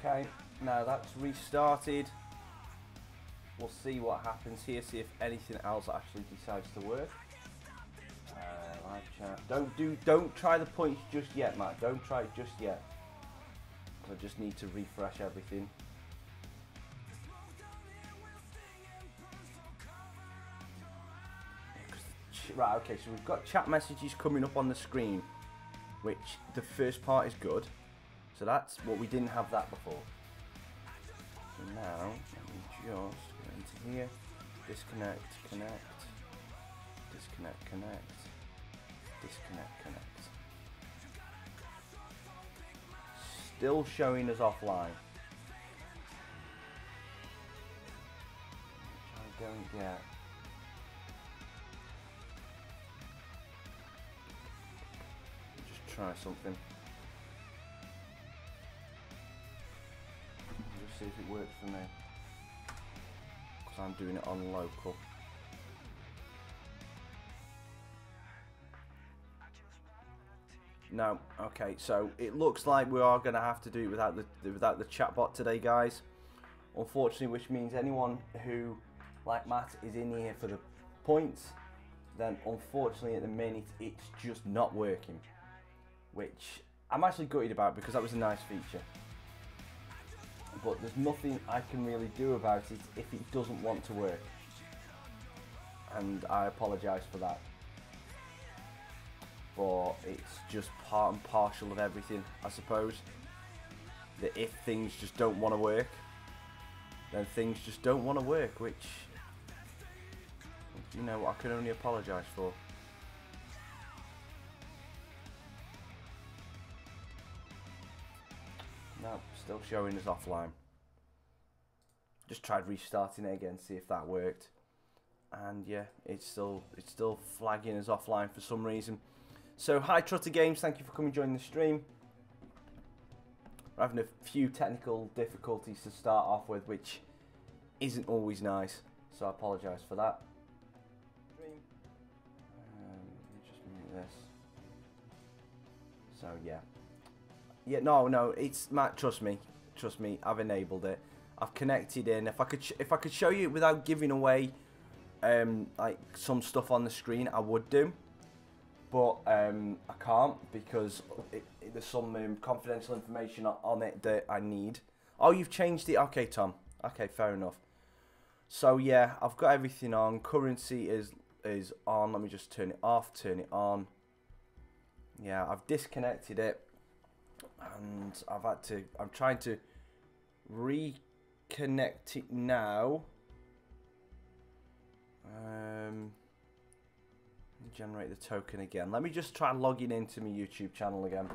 Okay, now that's restarted. We'll see what happens here, see if anything else actually decides to work. Live chat. Don't try the points just yet, Matt. Don't try it just yet. I just need to refresh everything. Right, okay, so we've got chat messages coming up on the screen, which the first part is good. So that's what we didn't have that before. So now, let me just go into here. Disconnect, connect. Disconnect, connect. Disconnect, connect. Still showing us offline. Which I don't get. Just try something. Just see if it works for me. Because I'm doing it on local. No, okay, so it looks like we are going to have to do it without the chatbot today, guys. Unfortunately, which means anyone who, like Matt, is in here for the points, then unfortunately at the minute it's just not working. Which I'm actually gutted about because that was a nice feature. But there's nothing I can really do about it if it doesn't want to work. And I apologise for that. But it's just part and parcel of everything, I suppose. That if things just don't want to work, then things just don't want to work, which, you know, I can only apologise for. No, still showing us offline. Just tried restarting it again, see if that worked. And yeah, it's still flagging us offline for some reason. So, hi Trotter Games, thank you for coming and joining the stream. We're having a few technical difficulties to start off with, which isn't always nice, so I apologise for that. Let me just mute this. So yeah. Yeah, no, it's Matt, trust me, I've enabled it. I've connected in. If I could show you without giving away like some stuff on the screen, I would do. But I can't because there's some confidential information on it that I need. Oh, you've changed it? Okay, Tom. Okay, fair enough. So yeah, I've got everything on. Currency is on. Let me just turn it off, turn it on. Yeah, I've disconnected it. And I'm trying to reconnect it now. Generate the token again. Let me just try logging into my YouTube channel again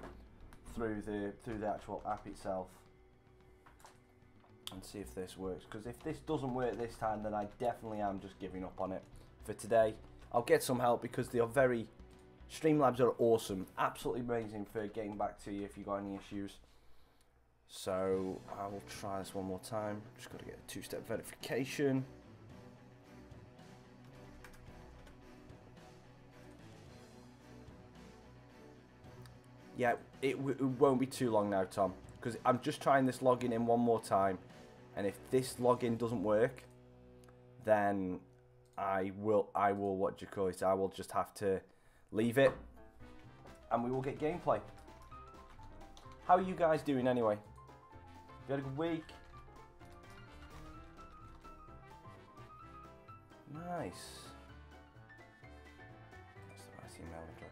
through the actual app itself and see if this works. Because if this doesn't work this time, then I definitely am just giving up on it for today. I'll get some help because they are Streamlabs are awesome, absolutely amazing for getting back to you if you got any issues. So I will try this one more time. Just got to get a two-step verification. Yeah, it won't be too long now, Tom, because I'm just trying this login in one more time, and if this login doesn't work, then I will what do you call it? I will just have to leave it, and we will get gameplay. How are you guys doing anyway? You had a good week? Nice. That's the right email address.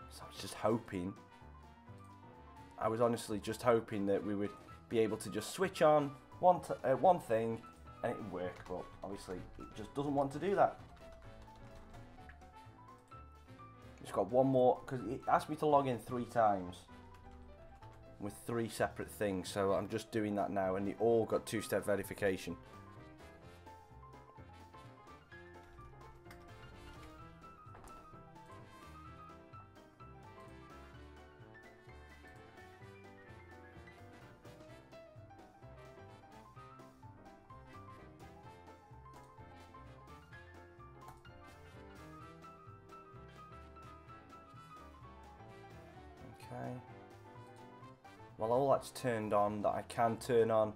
So I was just hoping, I was honestly just hoping that we would be able to just switch on one thing and it would work, but obviously it just doesn't want to do that. Just got one more, because it asked me to log in 3 times with 3 separate things, so I'm just doing that now, and they all got 2-step verification. Okay. Well, all that's turned on that I can turn on.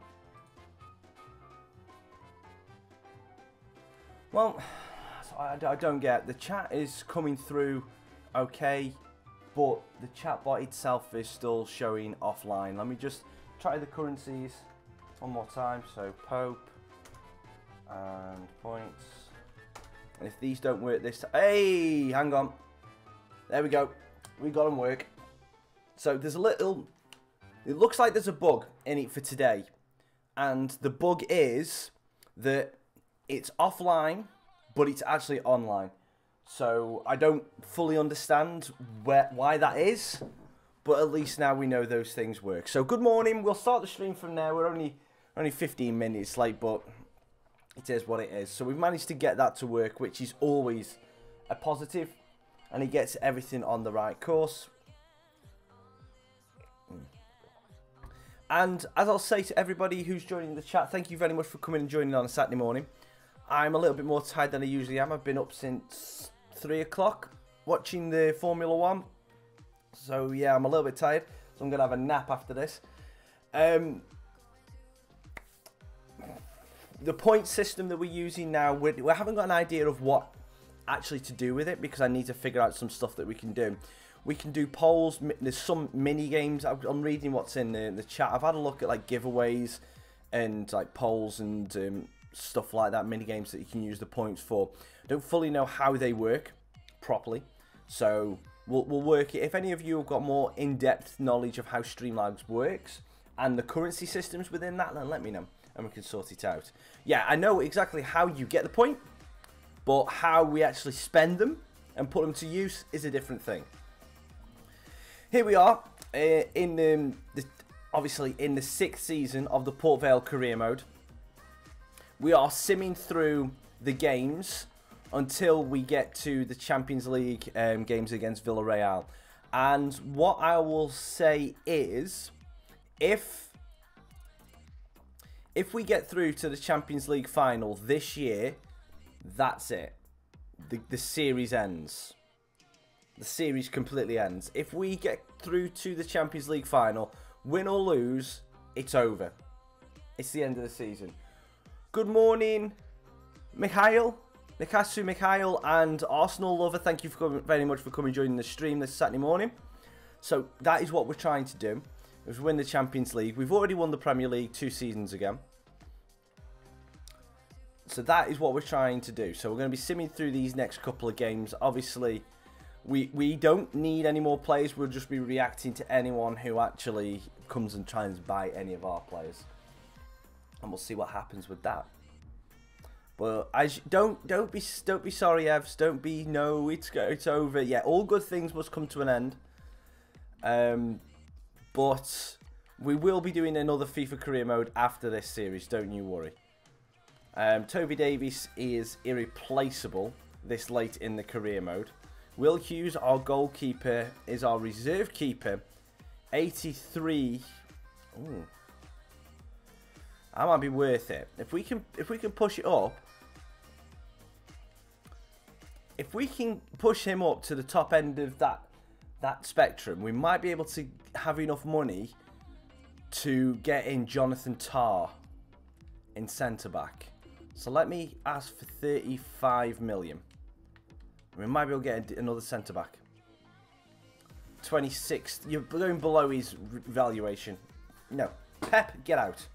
Well, I don't get. The chat is coming through okay, but the chat bot itself is still showing offline. Let me just try the currencies one more time. So Pope and points. And if these don't work this time, hey, hang on. There we go. We got them work. So there's a little. It looks like there's a bug in it for today, and the bug is that it's offline, but it's actually online. So I don't fully understand why that is, but at least now we know those things work. So good morning. We'll start the stream from there. We're only 15 minutes late, but it is what it is. So we've managed to get that to work, which is always a positive, and it gets everything on the right course. And as I'll say to everybody who's joining the chat, thank you very much for coming and joining on a Saturday morning. I'm a little bit more tired than I usually am. I've been up since 3 o'clock watching the Formula 1. So yeah, I'm a little bit tired. So I'm going to have a nap after this. The point system that we're using now, we haven't got an idea of what actually to do with it, because I need to figure out some stuff that we can do. We can do polls. There's some mini games. I'm reading what's in the chat. I've had a look at like giveaways and like polls and stuff like that. Mini games that you can use the points for. Don't fully know how they work properly, so we'll work it. If any of you have got more in-depth knowledge of how Streamlabs works and the currency systems within that, then let me know and we can sort it out. Yeah, I know exactly how you get the point, but how we actually spend them and put them to use is a different thing. Here we are, obviously in the 6th season of the Port Vale career mode. We are simming through the games until we get to the Champions League games against Villarreal. And what I will say is, if we get through to the Champions League final this year, that's it. The series ends. The series completely ends. If we get through to the Champions League final, win or lose, it's over. It's the end of the season. Good morning, Mikhail, Nikasu Mikhail, and Arsenal lover. Thank you very much for coming joining the stream this Saturday morning. So that is what we're trying to do, is win the Champions League. We've already won the Premier League 2 seasons ago. So that is what we're trying to do. So we're going to be simming through these next couple of games. Obviously, we don't need any more players. We'll just be reacting to anyone who actually comes and tries to buy any of our players, and we'll see what happens with that. But don't be sorry, Evs. Don't be it's over. Yeah, all good things must come to an end. But we will be doing another FIFA career mode after this series. Don't you worry. Toby Davies is irreplaceable this late in the career mode. Will Hughes, our goalkeeper, is our reserve keeper. 83. Ooh. That might be worth it. If we can push it up. If we can push him up to the top end of that spectrum, we might be able to have enough money to get in Jonathan Tah in centre back. So let me ask for 35 million. We might be able to get another centre back. 26. You're going below his valuation. No. Pep, get out.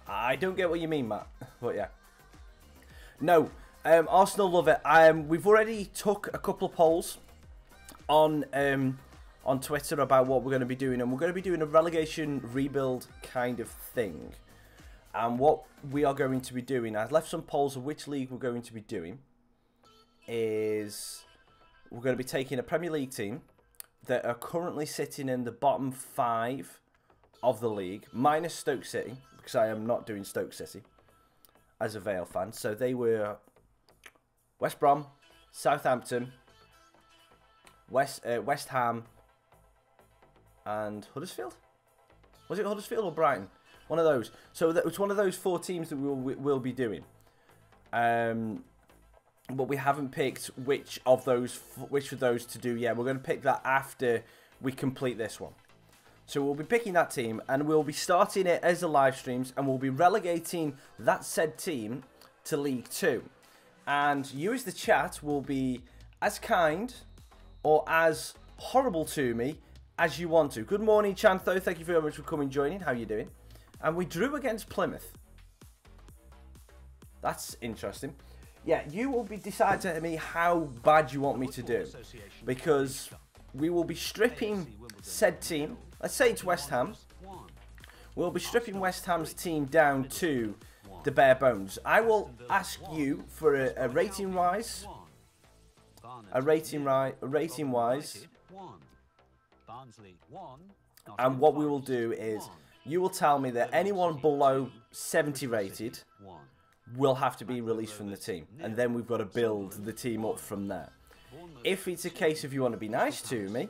I don't get what you mean, Matt. But yeah. No. Arsenal love it. We've already took a couple of polls on Twitter about what we're going to be doing, and we're going to be doing a relegation rebuild kind of thing. And what we are going to be doing, I've left some polls of which league we're going to be doing, is we're going to be taking a Premier League team that are currently sitting in the bottom 5 of the league, minus Stoke City, because I am not doing Stoke City as a Vale fan. So they were West Brom, Southampton, West Ham, and Huddersfield. Was it Huddersfield or Brighton? One of those. So it's one of those 4 teams that we'll be doing. But we haven't picked which of those to do yet. We're going to pick that after we complete this one. So we'll be picking that team, and we'll be starting it as the live streams, and we'll be relegating that said team to League 2. And you as the chat will be as kind or as horrible to me as you want to. Good morning, Chantho. Thank you very much for coming joining. How are you doing? And we drew against Plymouth. That's interesting. Yeah, you will be deciding to me how bad you want me to do, because we will be stripping said team. Let's say it's West Ham. We'll be stripping West Ham's team down to the bare bones. I will ask you for a rating wise. And what we will do is you will tell me that anyone below 70 rated will have to be released from the team, and then we've got to build the team up from there. If it's a case of you want to be nice to me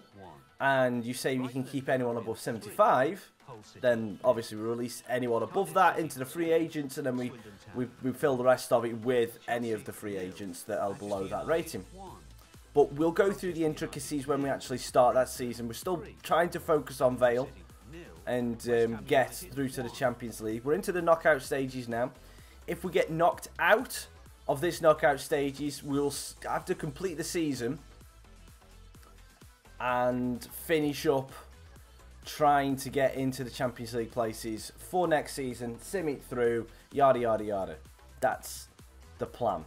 and you say you can keep anyone above 75, then obviously we release anyone above that into the free agents, and then we fill the rest of it with any of the free agents that are below that rating. But we'll go through the intricacies when we actually start that season. We're still trying to focus on VALE and get through to the Champions League. We're into the knockout stages now. If we get knocked out of this knockout stages, we'll have to complete the season and finish up trying to get into the Champions League places for next season, sim it through, yada yada yada. That's the plan.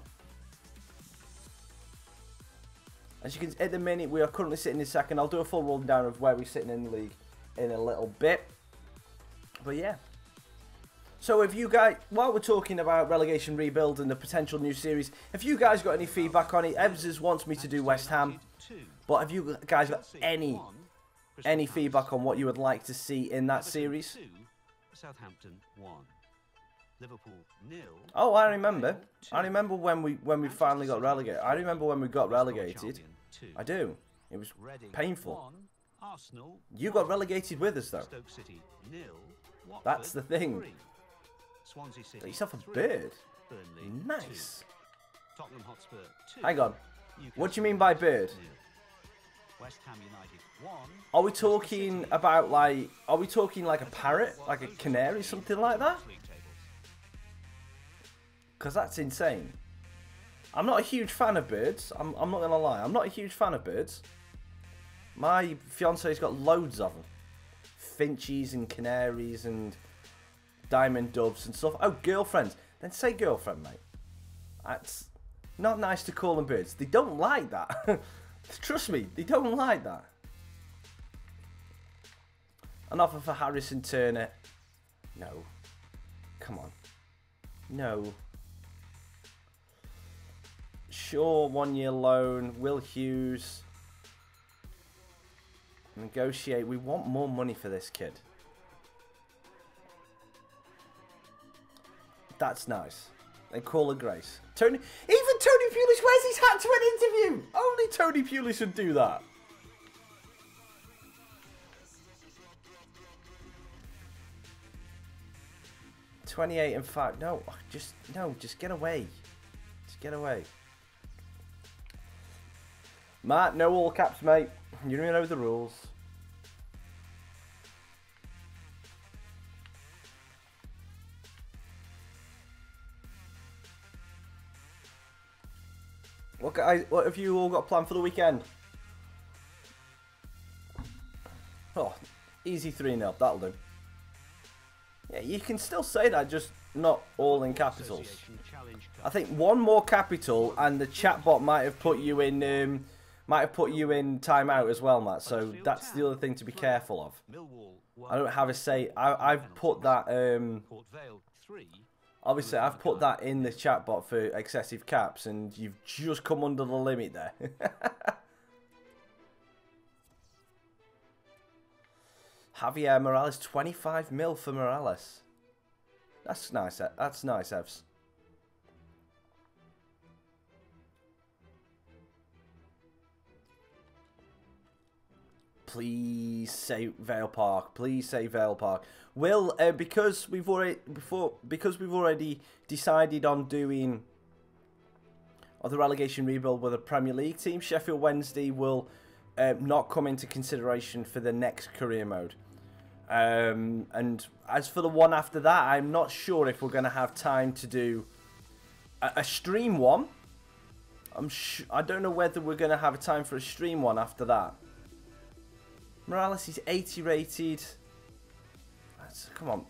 As you can see, at the minute we are currently sitting in second. I'll do a full rundown of where we're sitting in the league in a little bit. But yeah. So if you guys, while we're talking about relegation rebuild and the potential new series, if you guys got any feedback on it, Evans wants me to do West Ham. But have you guys got any feedback on what you would like to see in that series? Southampton 1. Liverpool 0. Oh, I remember. I remember when we finally got relegated. I remember when we got relegated. I do. It was painful. You got relegated with us though. That's the thing. Get yourself a bird. Nice. Hang on. What do you mean by bird? Are we talking about like? Are we talking like a parrot, like a canary, something like that? Because that's insane. I'm not a huge fan of birds. I'm not gonna lie. I'm not a huge fan of birds. My fiance's got loads of them. Finches and canaries and diamond doves and stuff. Oh, girlfriends. Then say girlfriend, mate. That's not nice to call them birds. They don't like that. Trust me, they don't like that. An offer for Harrison Turner. No. Come on. No. Shaw, 1 year loan. Will Hughes. Negotiate. We want more money for this kid. That's nice. They call her Grace. Tony, even Tony Pulis wears his hat to an interview. Only Tony Pulis would do that. $28 and 5. No, just get away. Just get away. Matt, no all caps, mate. You don't even know the rules. What have you all got planned for the weekend? Oh, easy 3-0. That'll do. Yeah, you can still say that, just not all in capitals. I think one more capital, and the chatbot might have put you in timeout as well, Matt. So that's the other thing to be careful of. I don't have a say. I've put that. Obviously, I've put that in the chatbot for excessive caps, and you've just come under the limit there. Javier Morales, 25 mil for Morales. That's nice. That's nice, Evs. Please say Vale Park. Please say Vale Park. Will, because we've already decided on doing the relegation rebuild with a Premier League team, Sheffield Wednesday will not come into consideration for the next career mode. And as for the one after that, I'm not sure if we're going to have time to do a stream one. I don't know whether we're going to have a time for a stream one after that. Morales is 80 rated. Come on.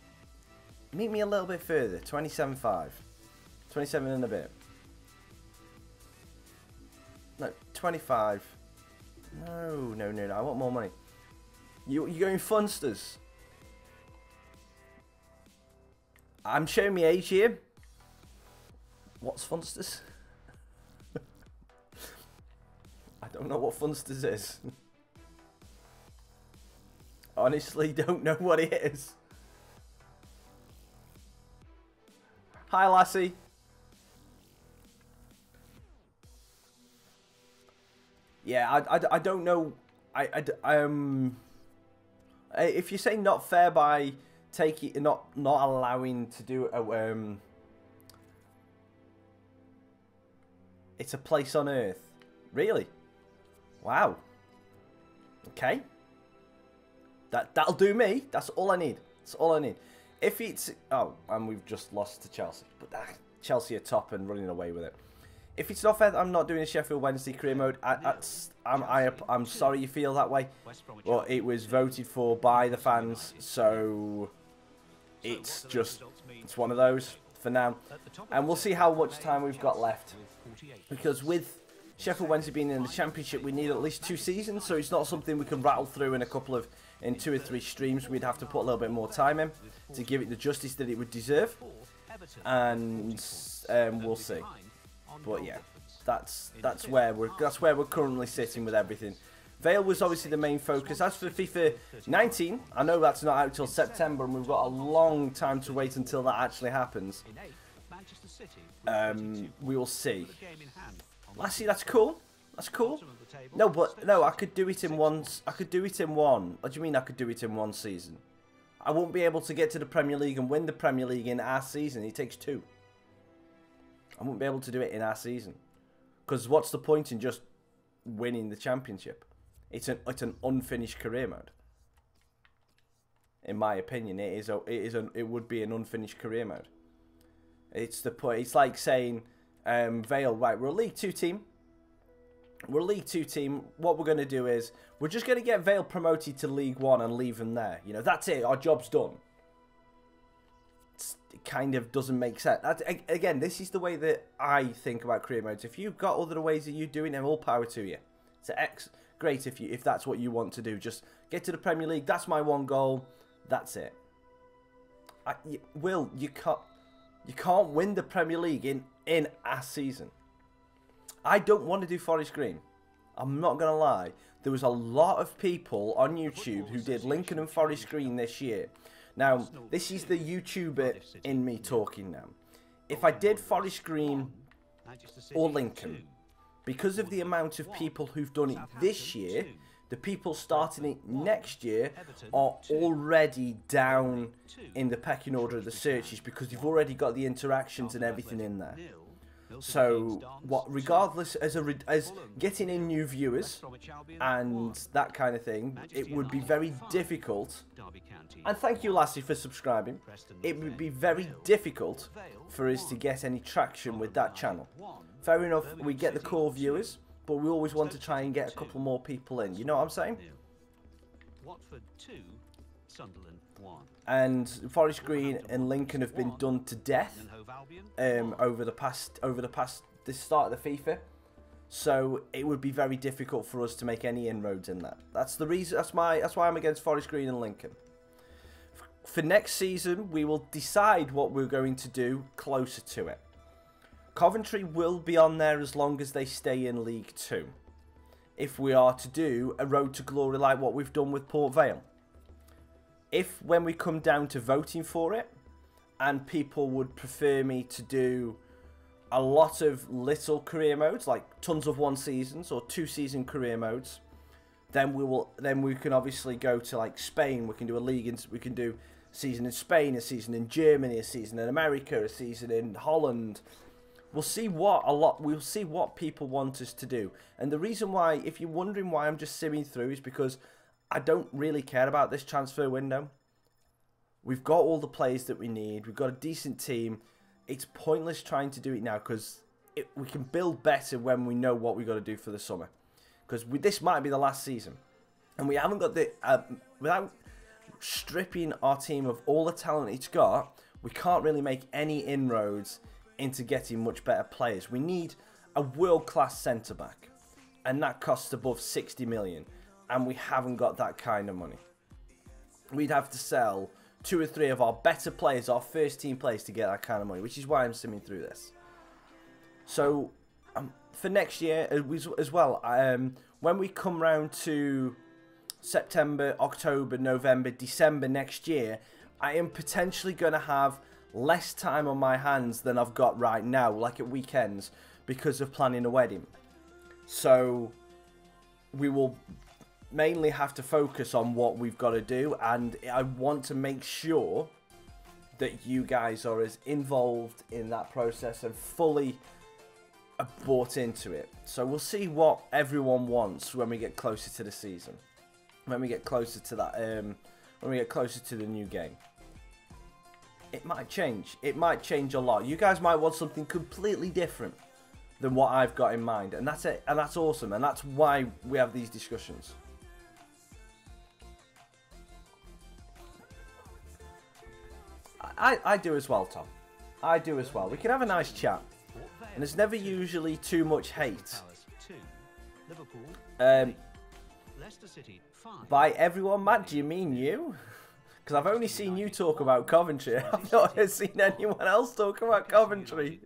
Meet me a little bit further. 27.5. 27 and a bit. No, 25. No. I want more money. You're going Funsters. I'm showing my age here. What's Funsters? I don't know what Funsters is. Honestly, don't know what it is. Hi, Lassie. Yeah, I don't know. If you say not fair by taking not allowing to do it's a place on Earth. Really? Wow. Okay. That'll do me. That's all I need. That's all I need. If it's and we've just lost to Chelsea, but Chelsea are top and running away with it. If it's not fair that I'm not doing a Sheffield Wednesday career mode, I'm sorry you feel that way. Well, it was voted for by the fans, so it's one of those for now. And we'll see how much time we've got left. Because with Sheffield Wednesday being in the Championship, we need at least 2 seasons, so it's not something we can rattle through in in 2 or 3 streams. We'd have to put a little bit more time in to give it the justice that it would deserve. And we'll see. But yeah, that's where we're currently sitting with everything. Vale was obviously the main focus. As for FIFA 19, I know that's not out till September, and we've got a long time to wait until that actually happens. We will see. Lassie, that's cool. That's cool. No, I could do it in one. I could do it in one. What do you mean I could do it in one season? I won't be able to get to the Premier League and win the Premier League in our season. It takes 2. I won't be able to do it in our season. Because what's the point in just winning the Championship? It's an unfinished career mode. In my opinion, it would be an unfinished career mode. It's the point. It's like saying, Vale, right? We're a League 2 team. We're a League 2 team. What we're going to do is we're just going to get Vale promoted to League 1 and leave them there. You know, that's it. Our job's done. It kind of doesn't make sense. Again, this is the way that I think about career modes. If you've got other ways that you're doing them, all power to you. So great if that's what you want to do. Just get to the Premier League. That's my one goal. That's it. Will, you can't win the Premier League in a season. I don't want to do Forest Green. I'm not going to lie. There was a lot of people on YouTube who did Lincoln and Forest Green this year. Now, this is the YouTuber in me talking now. If I did Forest Green or Lincoln, because of the amount of people who've done it this year, the people starting it next year are already down in the pecking order of the searches because you've already got the interactions and everything in there. So, regardless, as getting in new viewers and that kind of thing, it would be very difficult. And thank you, Lassie, for subscribing. It would be very difficult for us to get any traction with that channel. Fair enough, we get the core viewers, but we always want to try and get a couple more people in. You know what I'm saying? Watford 2, Sunderland 1. And Forest Green and Lincoln have been done to death over the start of the FIFA. So it would be very difficult for us to make any inroads in that. That's the reason. That's why I'm against Forest Green and Lincoln. For next season, we will decide what we're going to do closer to it. Coventry will be on there as long as they stay in League 2. If we are to do a road to glory like what we've done with Port Vale. If when we come down to voting for it, and people would prefer me to do a lot of little career modes, like tons of 1 seasons or 2 season career modes, then we can obviously go to like Spain. We can do a league, we can do a season in Spain, a season in Germany, a season in America, a season in Holland. We'll see what people want us to do. And the reason why, if you're wondering why I'm just simming through, is because I don't really care about this transfer window. We've got all the players that we need. We've got a decent team. It's pointless trying to do it now, because we can build better when we know what we've got to do for the summer. Because this might be the last season. And we haven't got the... without stripping our team of all the talent it's got, we can't really make any inroads into getting much better players. We need a world-class centre-back. And that costs above 60 million. And we haven't got that kind of money. We'd have to sell 2 or 3 of our better players, our first-team players, to get that kind of money. Which is why I'm simming through this. So... for next year as well, when we come round to September, October, November, December next year, I am potentially going to have less time on my hands than I've got right now, like at weekends, because of planning a wedding. So we will mainly have to focus on what we've got to do, and I want to make sure that you guys are as involved in that process and fully bought into it. So we'll see what everyone wants when we get closer to the season, when we get closer to that, when we get closer to the new game. It might change. It might change a lot. You guys might want something completely different than what I've got in mind, and that's it. And that's awesome. And that's why we have these discussions. I do as well, Tom. I do as well. We can have a nice chat. And there's never usually too much hate. By everyone, Matt, do you mean you? Because I've only seen you talk about Coventry. I've not seen anyone else talk about Coventry.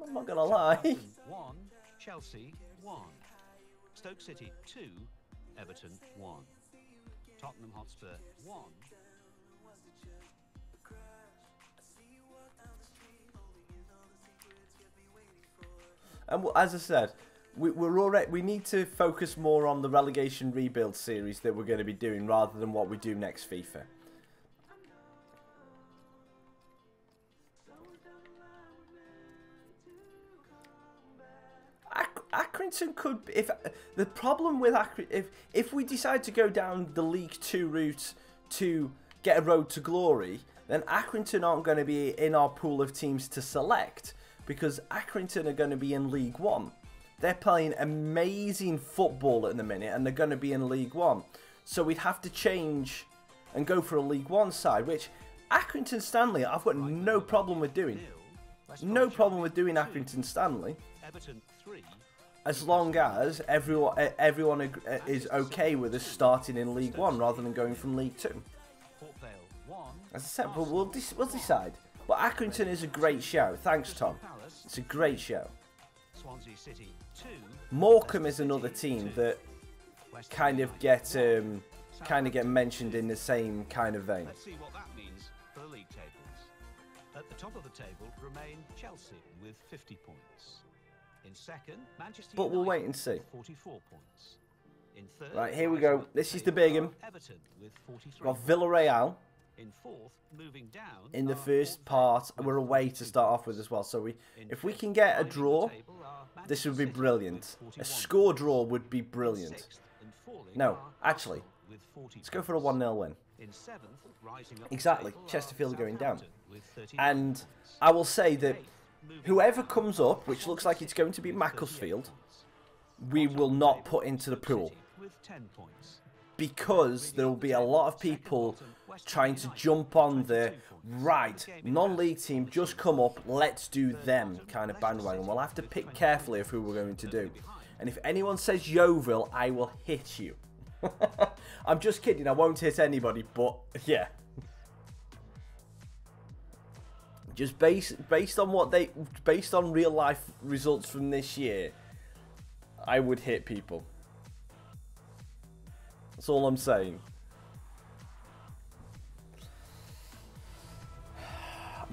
I'm not going to lie. Chelsea 1. Stoke City 2. Everton 1. Tottenham Hotspur 1. And as I said, we need to focus more on the relegation rebuild series that we're going to be doing rather than what we do next FIFA. Accrington could, if the problem with Accrington, if we decide to go down the League 2 route to get a road to glory, then Accrington aren't going to be in our pool of teams to select. Because Accrington are going to be in League 1. They're playing amazing football at the minute, and they're going to be in League 1. So we'd have to change and go for a League 1 side, which Accrington Stanley, I've got no problem with doing. No problem with doing Accrington Stanley. As long as everyone is okay with us starting in League 1 rather than going from League 2. As I said, but we'll decide. But Accrington is a great show. Thanks, Tom. It's a great show. Morecambe is another team that kind of get mentioned in the same kind of vein. Let's see what that means for the league tables. At the top of the table remain Chelsea with 50 points. In second, Manchester United, but we'll wait and see. 44 points. In third, right, here we go. This is the big one. Everton with 43. Got Villarreal. In fourth, moving down. In the first part, we're away to start off with as well. So if we can get a draw, this would be brilliant. A score draw would be brilliant. No, actually, let's go for a 1-0 win. Exactly, Chesterfield are going down. And I will say that whoever comes up, which looks like it's going to be Macclesfield, we will not put into the pool. Because there will be a lot of people trying to jump on the right non-league team, just come up, let's do them kind of bandwagon. We'll have to pick carefully of who we're going to do. And if anyone says Yeovil, I will hit you. I'm just kidding, I won't hit anybody, but yeah. Just based on real life results from this year, I would hit people. That's all I'm saying.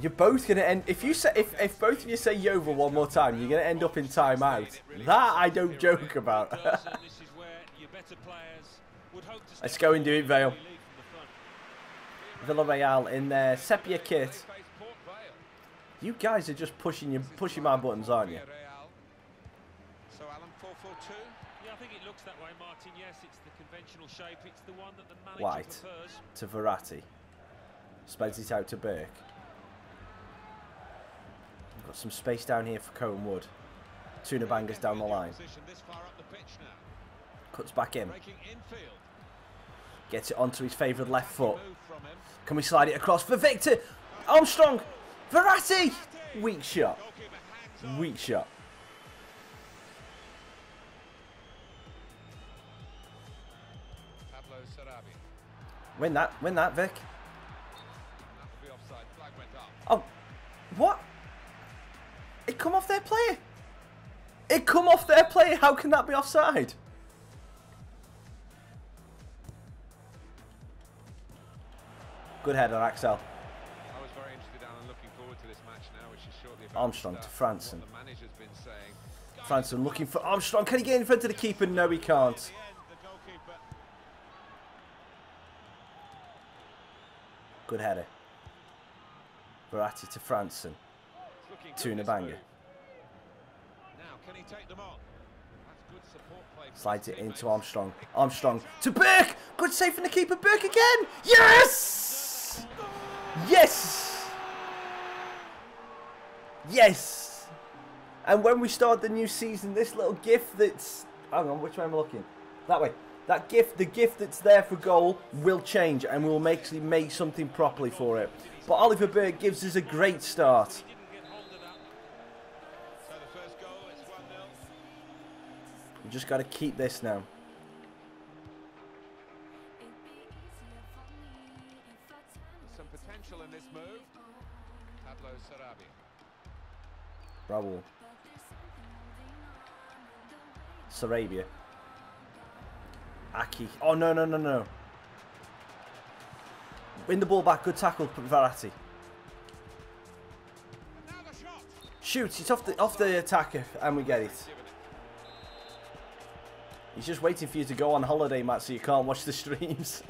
You're both gonna end. If you say if both of you say Yeovil one more time, you're gonna end up in timeout. That I don't joke about. Let's go and do it, Vale. Villarreal in their sepia kit. You guys are just pushing my buttons, aren't you? So Alan, 4-4-2. Yeah, I think it looks that way, Martin. Yes, it's the conventional shape. It's the one that the manager White prefers. to Verratti. Spreads it out to Burke. We've got some space down here for Cohen Wood. Tuna bangers down the line. Cuts back in. Gets it onto his favoured left foot. Can we slide it across for Victor? Armstrong! Verratti! Weak shot. Weak shot. Win that, Vic. Oh, what? It come off their player. It come off their player. How can that be offside? Good header, Axel. I was very interested and looking forward to this match now, which is shortly about Armstrong to Franson. what the manager's been saying. Franson looking for Armstrong. Can he get in front of the keeper? No, he can't. Good header. Verratti to Franson. Tuna banger. Slides it into Armstrong. Armstrong to Burke. Good save from the keeper. Burke again. Yes! Yes! Yes! And when we start the new season, this little gif that's... Hang on, which way am I looking? That way. That gif, the gif that's there for goal will change and we'll actually make something properly for it. But Oliver Burke gives us a great start. We just got to keep this now. Some potential in this move. Pablo Sarabia. Raul. Sarabia. Aki. Oh, no, no, no, no. Win the ball back. Good tackle, Verratti. Shoots. It's off the attacker, and we get it. He's just waiting for you to go on holiday, Matt, so you can't watch the streams.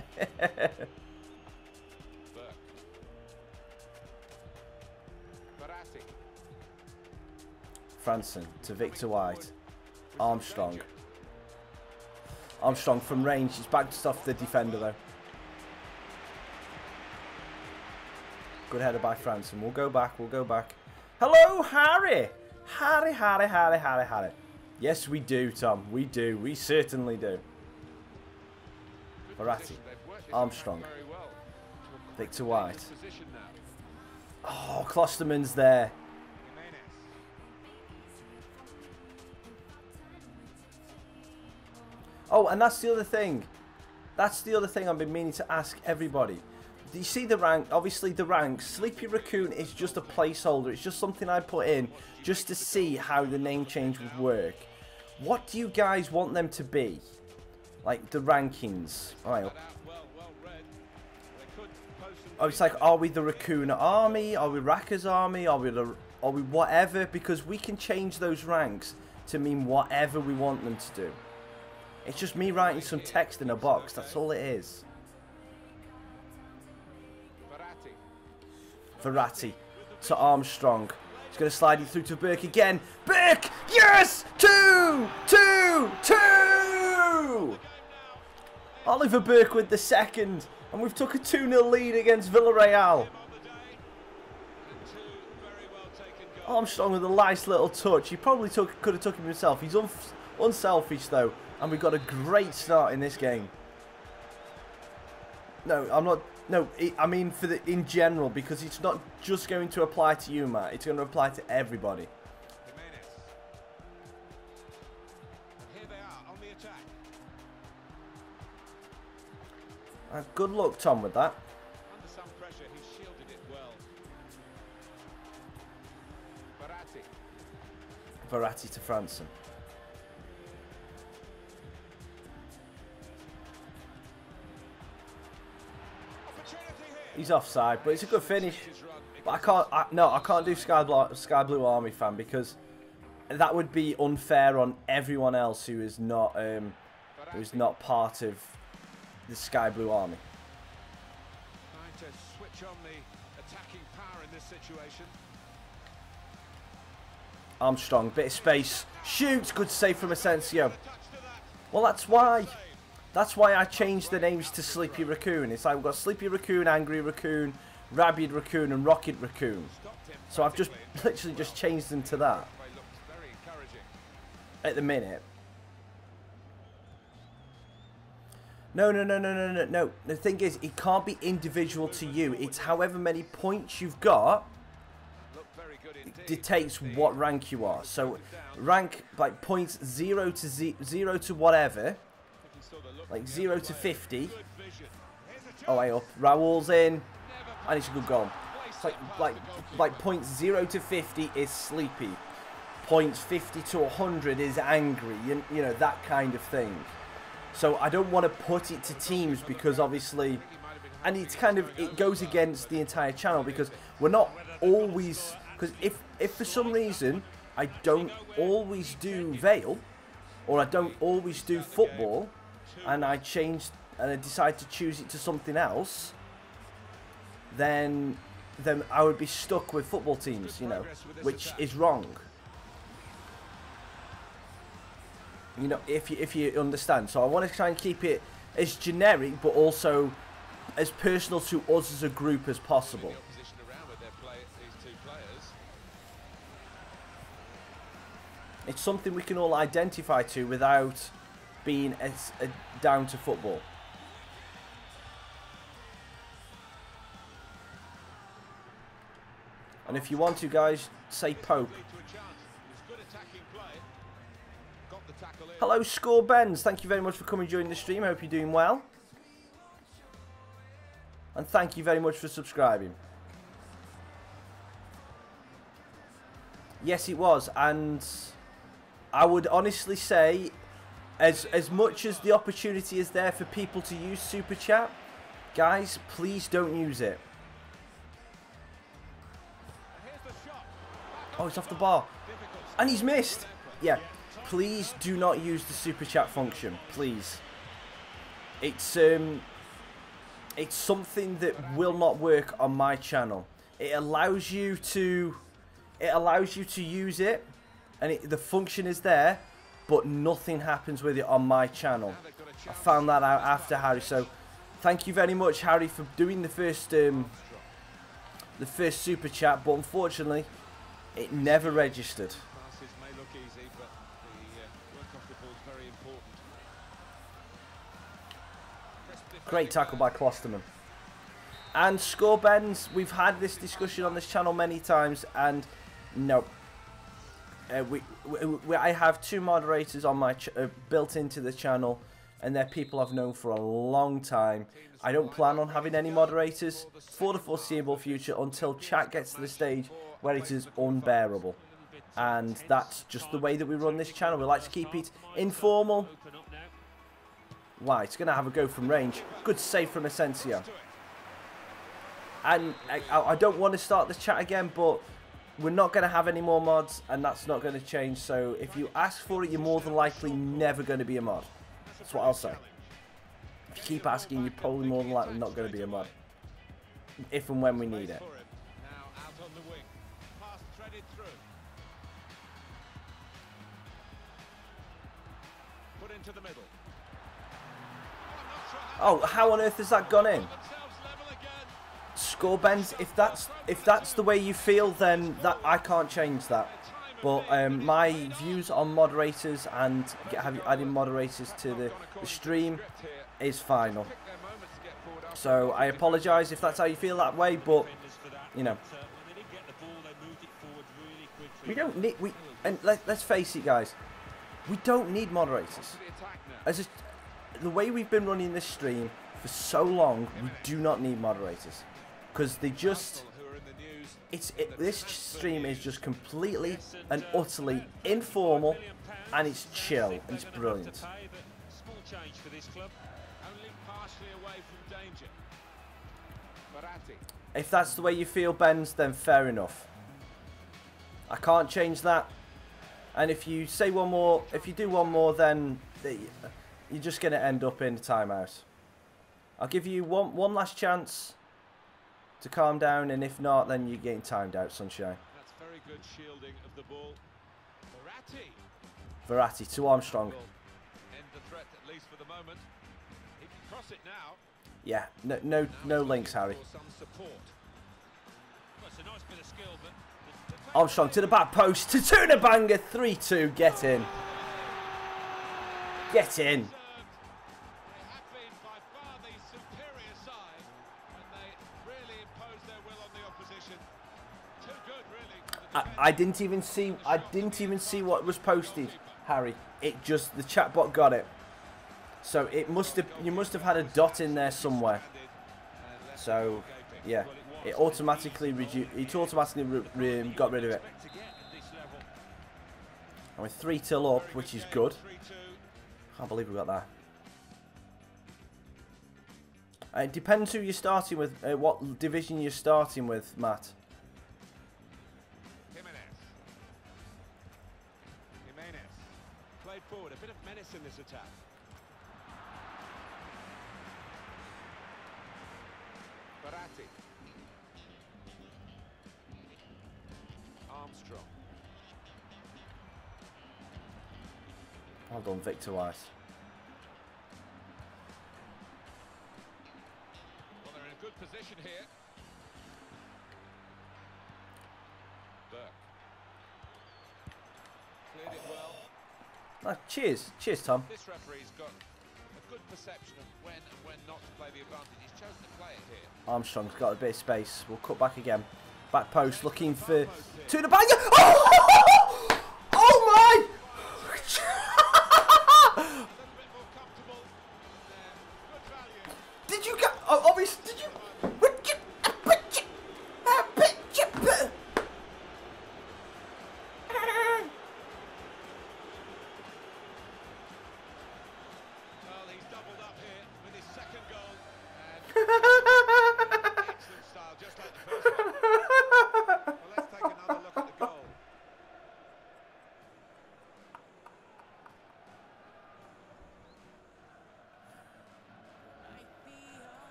Franson to Victor White. Armstrong. Armstrong from range. He's backed off the defender, though. Good header by Franson. We'll go back. We'll go back. Hello, Harry. Harry. Yes, we do, Tom. We do. We certainly do. Verratti. Armstrong. Victor White. Oh, Klosterman's there. Oh, and that's the other thing. That's the other thing I've been meaning to ask everybody. Do you see the rank? Obviously, the rank. Sleepy Raccoon is just a placeholder. It's just something I put in just to see how the name change would work. What do you guys want them to be? Like, the rankings. Right. Oh, it's like, are we the Raccoon Army? Are we Raccas Army? Are we whatever? Because we can change those ranks to mean whatever we want them to do. It's just me writing some text in a box. That's all it is. Verratti to Armstrong. He's going to slide it through to Burke again. Burke! Yes! 2! Oliver Burke with the second. And we've took a 2-0 lead against Villarreal. Armstrong with a nice little touch. He probably could have took him himself. He's unselfish, though. And we've got a great start in this game. No, I'm not... No, I mean in general, because it's not just going to apply to you, Matt. It's going to apply to everybody. Here they are on the attack. Good luck, Tom, with that. Under some pressure, he shielded it well. Verratti to Franson. He's offside, but it's a good finish. But I can't. No, I can't do Sky Blue Army fan because that would be unfair on everyone else who is not part of the Sky Blue Army. Trying to switch on the attacking power in this situation. Armstrong, bit of space, shoots, good save from Asensio. Well, that's why I changed the names to Sleepy Raccoon. It's like we've got Sleepy Raccoon, Angry Raccoon, Rabid Raccoon, and Rocket Raccoon. So I've just literally just changed them to that at the minute. No. The thing is, it can't be individual to you. It's however many points you've got dictates what rank you are. So rank like points 0 to whatever, like 0 to 50. Oh, way up. Raul's in, and it's a good goal. It's like points 0 to 50 is Sleepy. Points 50 to 100 is Angry. You know, that kind of thing. So I don't want to put it to teams because obviously, and it's kind of, it goes against the entire channel because we're not always, because if for some reason I don't always do VALE or I don't always do football and I decide to choose it to something else, then I would be stuck with football teams, you know, which is wrong. You know, if you understand. So I want to try and keep it as generic, but also as personal to us as a group as possible. It's something we can all identify to without being down to football. And if you want to, guys, say Pope. Hello, Score Benz. Thank you very much for coming during the stream. I hope you're doing well. And thank you very much for subscribing. Yes, it was. And I would honestly say, as much as the opportunity is there for people to use Super Chat, guys, please don't use it. Oh, it's off the bar. And he's missed. Yeah. Please do not use the Super Chat function, please. It's something that will not work on my channel. It allows you to use it, and the function is there, but nothing happens with it on my channel. I found that out after Harry, so thank you very much, Harry, for doing the first Super Chat, but unfortunately, it never registered. Great tackle by Klosterman. And Score Benz, we've had this discussion on this channel many times, and no. I have 2 moderators on my built into the channel, and they're people I've known for a long time. I don't plan on having any moderators for the foreseeable future until chat gets to the stage where it is unbearable. And that's just the way that we run this channel. We like to keep it informal. Wow, it's going to have a go from range. Good save from Asensio. And I don't want to start this chat again, but we're not going to have any more mods, and that's not going to change. So if you ask for it, you're more than likely never going to be a mod. That's what I'll say. If you keep asking, you're probably more than likely not going to be a mod. If and when we need it. Oh, how on earth has that gone in? Score Benz, if that's the way you feel, then I can't change that. But my views on moderators and adding moderators to the stream is final. So I apologise if that's how you feel that way, but you know, we don't need let's face it, guys, we don't need moderators. The way we've been running this stream for so long, we do not need moderators, because they just, this stream is just completely and utterly informal, and it's chill, and it's brilliant. Verratti. If that's the way you feel, Benz, then fair enough. I can't change that. And if you say one more, if you do one more, then you're just going to end up in a timeout. I'll give you one last chance to calm down, and if not, then you're getting timed out, Sunshine. That's very good shielding of the ball. Verratti. Verratti to Armstrong. End the threat, at least for the moment. He can cross it now. Yeah, no links, Harry. For some support. Well, it's a nice bit of skill, but Armstrong to the back post. To Tuna Banger, 3-2. Get in. Get in. they have been by far the superior side, and they really imposed their will on the opposition. Too good, really. I didn't even see what was posted, Harry. It just, the chatbot got it. So it must have, you must have had a dot in there somewhere. So yeah, it automatically got rid of it. And we're 3-0 up, which is good. Can't believe we got that. It depends who you're starting with, what division you're starting with, Matt. Played forward, a bit of menace in this attack. Verratti. Armstrong. Well done, Victor Wise. Well, they're in a good position here. Burke. Cleared it well. Oh, cheers, Tom. This referee's got a good perception of when and when not to play the advantage. He's chosen to play it here. Armstrong's got a bit of space. We'll cut back again. Back post, looking for Tuna Banger. Oh! Oh my! Did you get? Oh, obviously, did you?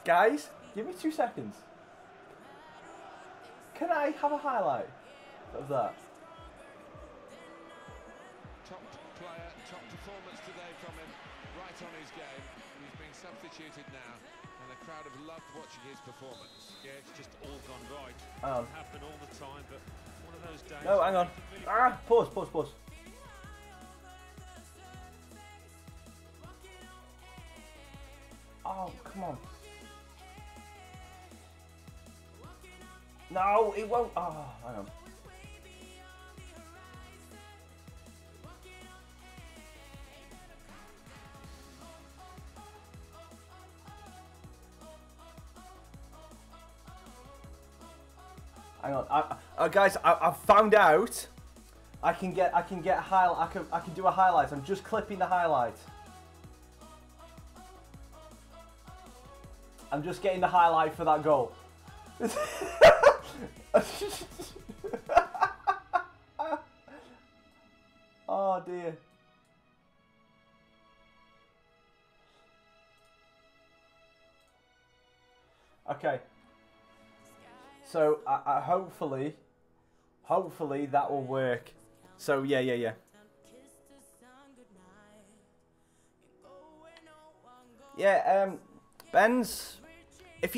Guys, give me 2 seconds. Can I have a highlight of that? Top player, top performance today from him, right on his game. He's being substituted now, and the crowd have loved watching his performance. Yeah, it's just all gone right. Doesn't happen all the time, but one of those days. No, hang on. Ah, pause. Oh, come on. No, it won't. Oh, hang on. Hang on, guys. I've found out. I can get a highlight. I can do a highlight. I'm just clipping the highlight. I'm just getting the highlight for that goal. Oh dear. Okay. So hopefully that will work. So yeah. Yeah, Benz, if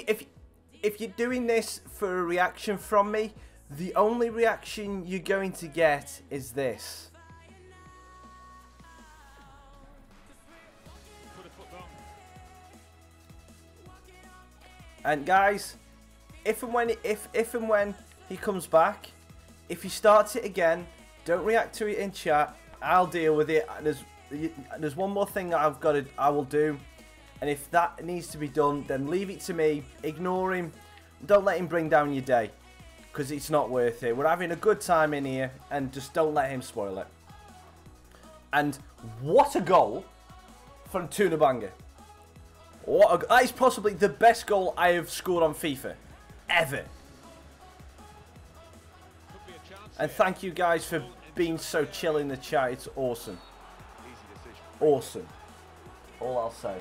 you're doing this for a reaction from me, the only reaction you're going to get is this. And guys, if and when he comes back, if he starts it again, don't react to it in chat. I'll deal with it. There's one more thing that I will do, and if that needs to be done, then leave it to me. Ignore him. Don't let him bring down your day, because it's not worth it. We're having a good time in here, and just don't let him spoil it. And what a goal! from Tuna Banger. That is possibly the best goal I have scored on FIFA. Ever. And thank you guys for being so chill in the chat. It's awesome. Awesome. All I'll say.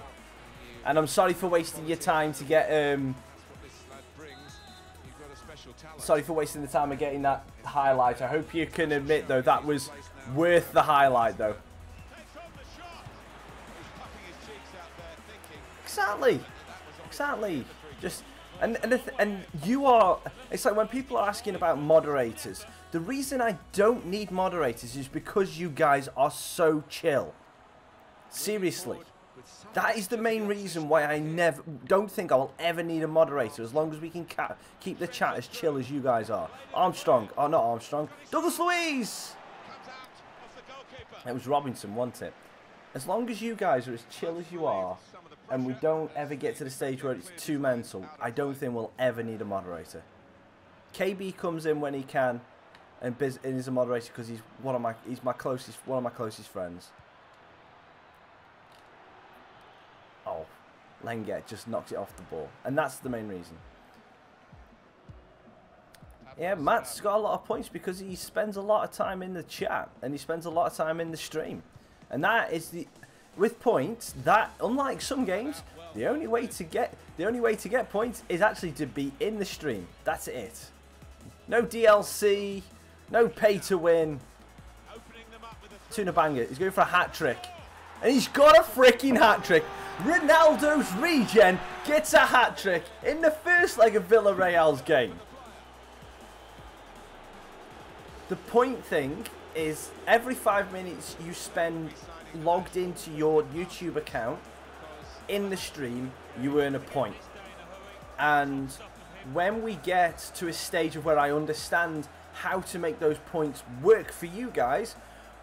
And I'm sorry for wasting your time to get... Sorry for wasting the time of getting that highlight. I hope you can admit, though, that was worth the highlight, though. Exactly. Exactly. Just... And you are... It's like when people are asking about moderators. The reason I don't need moderators is because you guys are so chill. Seriously. That is the main reason why I don't think I will ever need a moderator, as long as we can keep the chat as chill as you guys are. Armstrong. Oh, not Armstrong. Douglas Luiz! It was Robinson, wasn't it? As long as you guys are as chill as you are, and we don't ever get to the stage where it's too mental, I don't think we'll ever need a moderator. KB comes in when he can, and is a moderator because he's one of my closest friends. Oh, Lenglet just knocks it off the ball, and that's the main reason. Yeah, Matt's got a lot of points because he spends a lot of time in the chat and he spends a lot of time in the stream, and that is with points. That, unlike some games, the only way to get points is actually to be in the stream. That's it. No DLC, no pay to win. Tuna Banger. He's going for a hat trick, and he's got a freaking hat trick. Ronaldo's regen gets a hat trick in the first leg of Villarreal's game. The point thing is, every 5 minutes you spend logged into your YouTube account in the stream, you earn a point. And when we get to a stage of where I understand how to make those points work for you guys,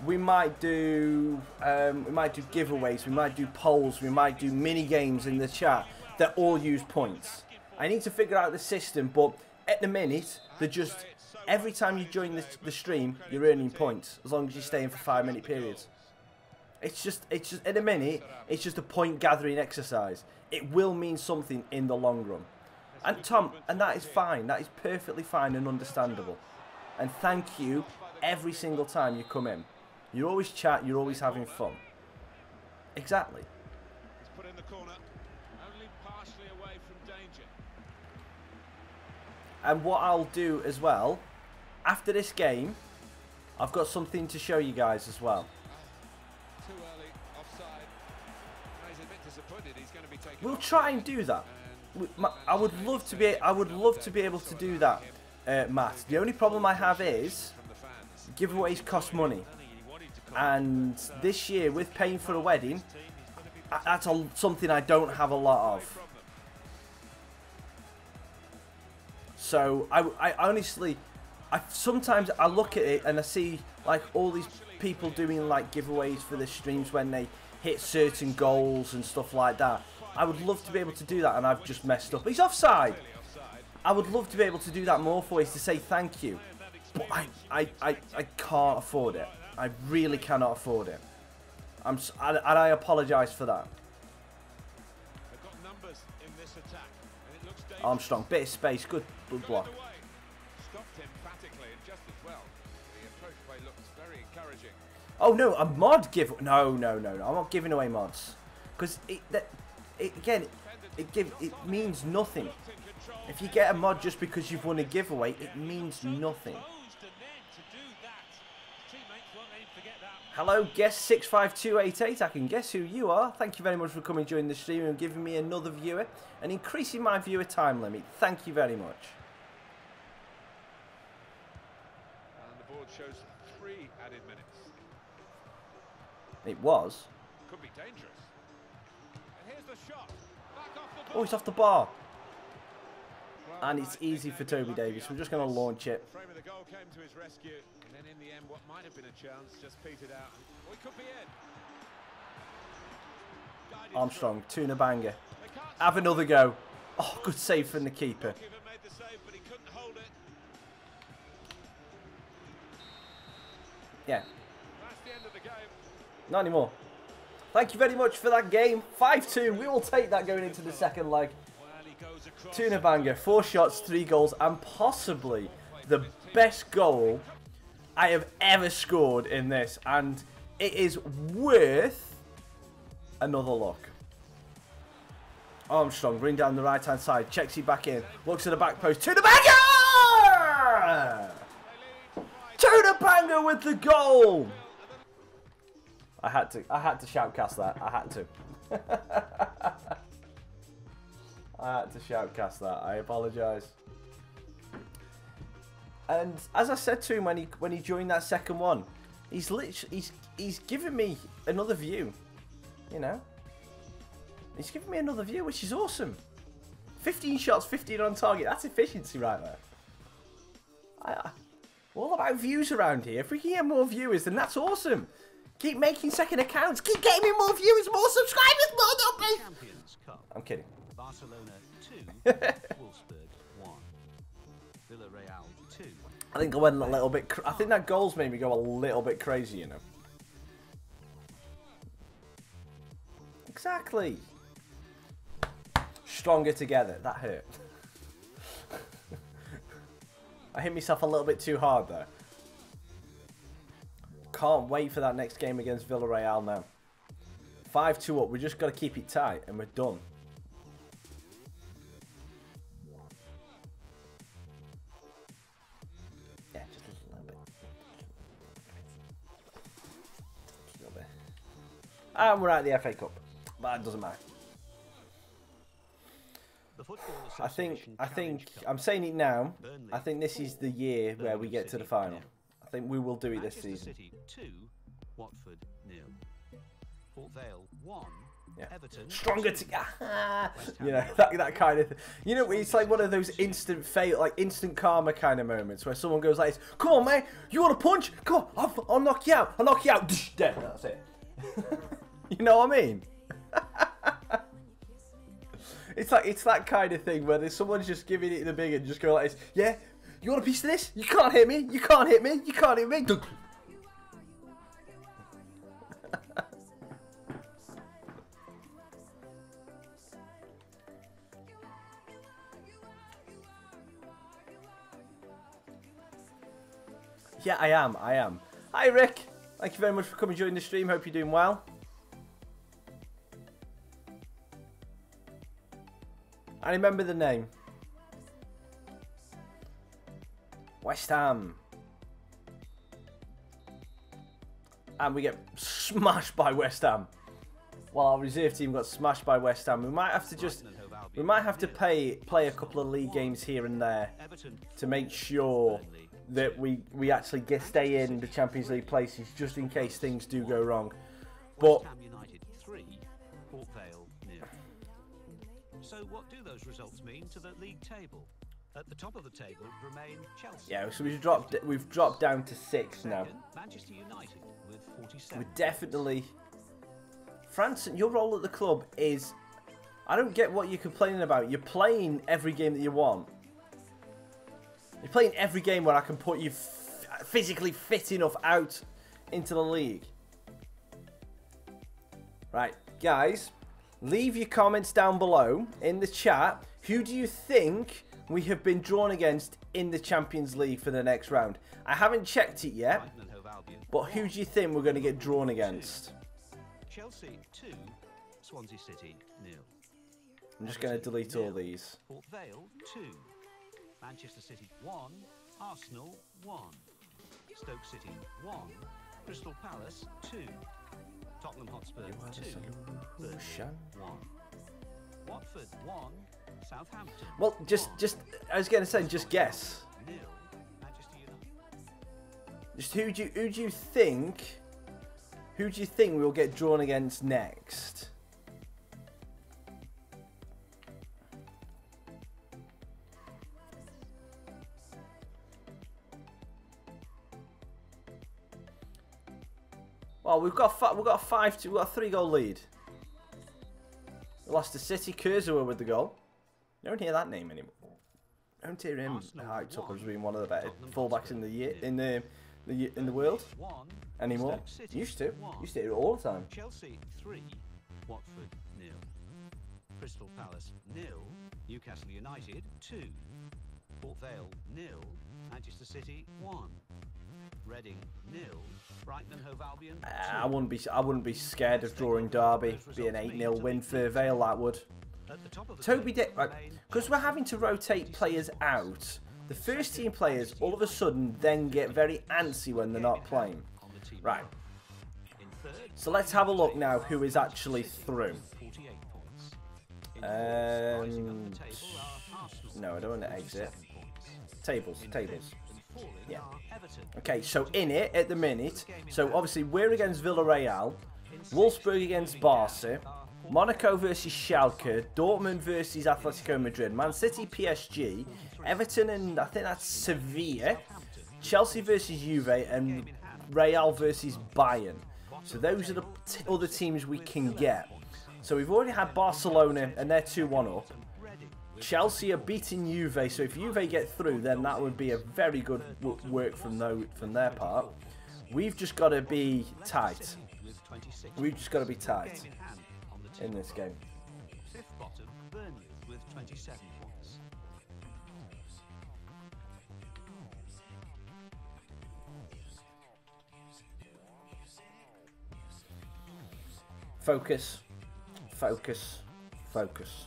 we might do giveaways, we might do polls, we might do mini games in the chat that all use points. I need to figure out the system, but at the minute, they're just, every time you join the stream, you're earning points, as long as you're staying for 5 minute periods. It's just at the minute, it's just a point gathering exercise. It will mean something in the long run. And Tom, and that is fine, that is perfectly fine and understandable. And thank you every single time you come in. You always chat, you're always having fun. Exactly. He's put in the corner, only partially away from danger. And what I'll do as well, after this game, I've got something to show you guys as well. Too early, offside. He's a bit disappointed. He's going to be taken. We'll try and do that. I would love to be able to do that, Matt. The only problem I have is giveaways cost money. And this year, with paying for a wedding, that's something I don't have a lot of. So I honestly, sometimes I look at it and I see like all these people doing like giveaways for the streams when they hit certain goals and stuff like that. I would love to be able to do that, and I've just messed up. He's offside. I would love to be able to do that more for you, to say thank you, but I can't afford it. I really cannot afford it. And I apologise for that. Armstrong, bit of space, good block. Oh no, a mod give? No, I'm not giving away mods, because it means nothing. If you get a mod just because you've won a giveaway, it means nothing. Hello, guest 65288. I can guess who you are. Thank you very much for coming during the stream and giving me another viewer and increasing my viewer time limit. Thank you very much. And the board shows 3 added minutes. It was. Could be dangerous. And here's the shot. Back off the ball. Oh, it's off the bar. And it's easy for Toby Davis. We're just going to launch it. The frame of the goal came to his rescue, and then in the end, what might have been a chance just petered out. Or it could be in. Armstrong, Tuna Banger. Have another go. Oh, good save from the keeper. Made the save, but he couldn't hold it. Yeah. That's the end of the game. Not anymore. Thank you very much for that game. 5-2. We will take that going into the second leg. Tuna banger. 4 shots, 3 goals, and possibly the best goal I have ever scored in this. And it is worth another look. Armstrong, bring down the right-hand side. Checks it back in. Looks at the back post. Tuna banger! Tuna banger with the goal! I had to shoutcast that. I had to. I had to shoutcast that. I apologise. And as I said to him when he joined that second one, he's given me another view. You know, he's given me another view, which is awesome. 15 shots, 15 on target. That's efficiency right there. We're all about views around here. If we can get more viewers, then that's awesome. Keep making second accounts. Keep getting me more viewers, more subscribers, more numbers. Champions Cup. I'm kidding. Barcelona 2, Wolfsburg 1. Villarreal 2. I think I went a little bit. I think that goals made me go a little bit crazy, you know. Exactly. Stronger together. That hurt. I hit myself a little bit too hard there. Can't wait for that next game against Villarreal now. 5-2 up. We just got to keep it tight and we're done. Yeah, just a little bit. Just a little bit. And we're out of the FA Cup. But it doesn't matter. I think I'm saying it now. I think this is the year where we get to the final. I think we will do it this season. City 2, Watford 0. Port Vale 1. Yeah. Everton Stronger together. You know, that kind of thing. You know, it's like one of those instant fail, like instant karma kind of moments where someone goes like this, "Come on, man, you want to punch? Come on, I'll knock you out. I'll knock you out." Dead. That's it. You know what I mean? It's that kind of thing where there's someone's just giving it the big and just go like this. Yeah, you want a piece of this? You can't hit me. You can't hit me. You can't hit me. Yeah, I am. Hi, Rick. Thank you very much for coming and joining the stream. Hope you're doing well. I remember the name. West Ham. And we get smashed by West Ham. Well, our reserve team got smashed by West Ham. We might have to play a couple of league games here and there to make sure that we actually stay in the Champions League places, just in case things do go wrong. But so what do those results mean to the league table? At the top of the table remain Chelsea. Yeah, so we've dropped down to 6 now. Manchester United with 47. We're definitely Franson, your role at the club is, I don't get what you're complaining about. You're playing every game that you want. You're playing every game where I can put you physically fit enough out into the league. Right, guys, leave your comments down below in the chat. Who do you think we have been drawn against in the Champions League for the next round? I haven't checked it yet, but who do you think we're going to get drawn against? Chelsea 2, Swansea City 0. I'm just going to delete all these. Port Vale 2, Manchester City 1, Arsenal 1, Stoke City 1, Crystal Palace 2, Tottenham Hotspur 2, Burnley 1, Watford 1, Southampton. Well, just I was going to say, just guess. 0, Manchester United. Just who do you think we'll get drawn against next? Well, we've got a 3-goal lead. We lost to City. Kurzawa with the goal. You don't hear that name anymore. I don't hear him hyped up as being one of the better fullbacks in the in the world 1. anymore. Stoke City, Used to. 1. Used to do it all the time. Chelsea 3. Watford 0. Crystal Palace 0. Newcastle United 2. Port Vale 0. Manchester City 1. Reading 0. Brighton and Hove Albion 2. I wouldn't be scared of drawing Derby. Be an 8-0 win for Vale, that would. Toby Dick, because we're having to rotate players out. The first team players all of a sudden then get very antsy when they're not playing. Right. So let's have a look now who is actually through. No, I don't want to exit. Tables. Yeah. Okay, so in it at the minute, so obviously we're against Villarreal, Wolfsburg against Barca, Monaco versus Schalke, Dortmund versus Atletico Madrid, Man City PSG, Everton and I think that's Sevilla, Chelsea versus Juve, and Real versus Bayern. So those are the other teams we can get. So we've already had Barcelona and they're 2-1 up. Chelsea are beating Juve, so if Juve get through, then that would be a very good work from their part. We've just got to be tight. We've just got to be tight in this game. Fifth bottom, Burnley with 27 points. Focus. Focus. Focus.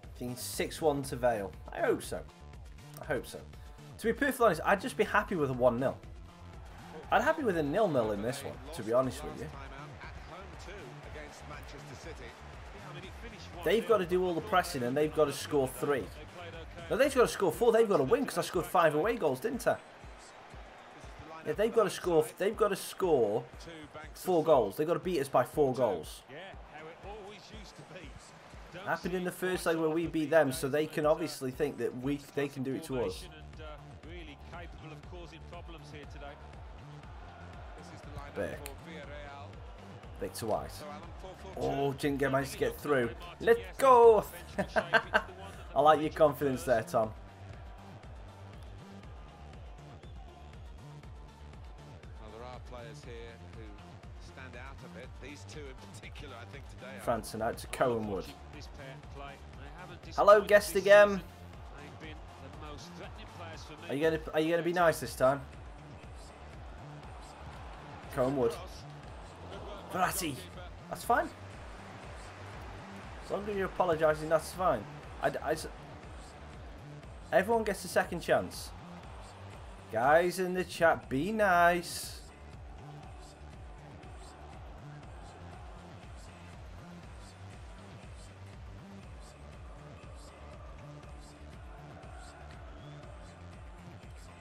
I think 6-1 to Vale. I hope so. I hope so. To be perfectly honest, I'd just be happy with a 1-0. I'd be happy with a 0-0 in this one, to be honest with you. They've got to do all the pressing and they've got to score 3. No, they've got to score 4. They've got to win because I scored 5 away goals, didn't I? Yeah, they've got to score. They've got to score 4 goals. They've got to beat us by 4 goals. Happened in the first leg where we beat them, so they can obviously think that they can do it to us. Victor White. Oh, didn't manage to get through. Let's go! I like your confidence there, Tom. Well, there are players here who stand out a bit. These two in particular, I think, today. Franson out to Cohenwood. Hello, guest again. Are you gonna be nice this time? Cohenwood. Verratti. That's fine. As long as you're apologising, that's fine. Everyone gets a second chance. Guys in the chat, be nice.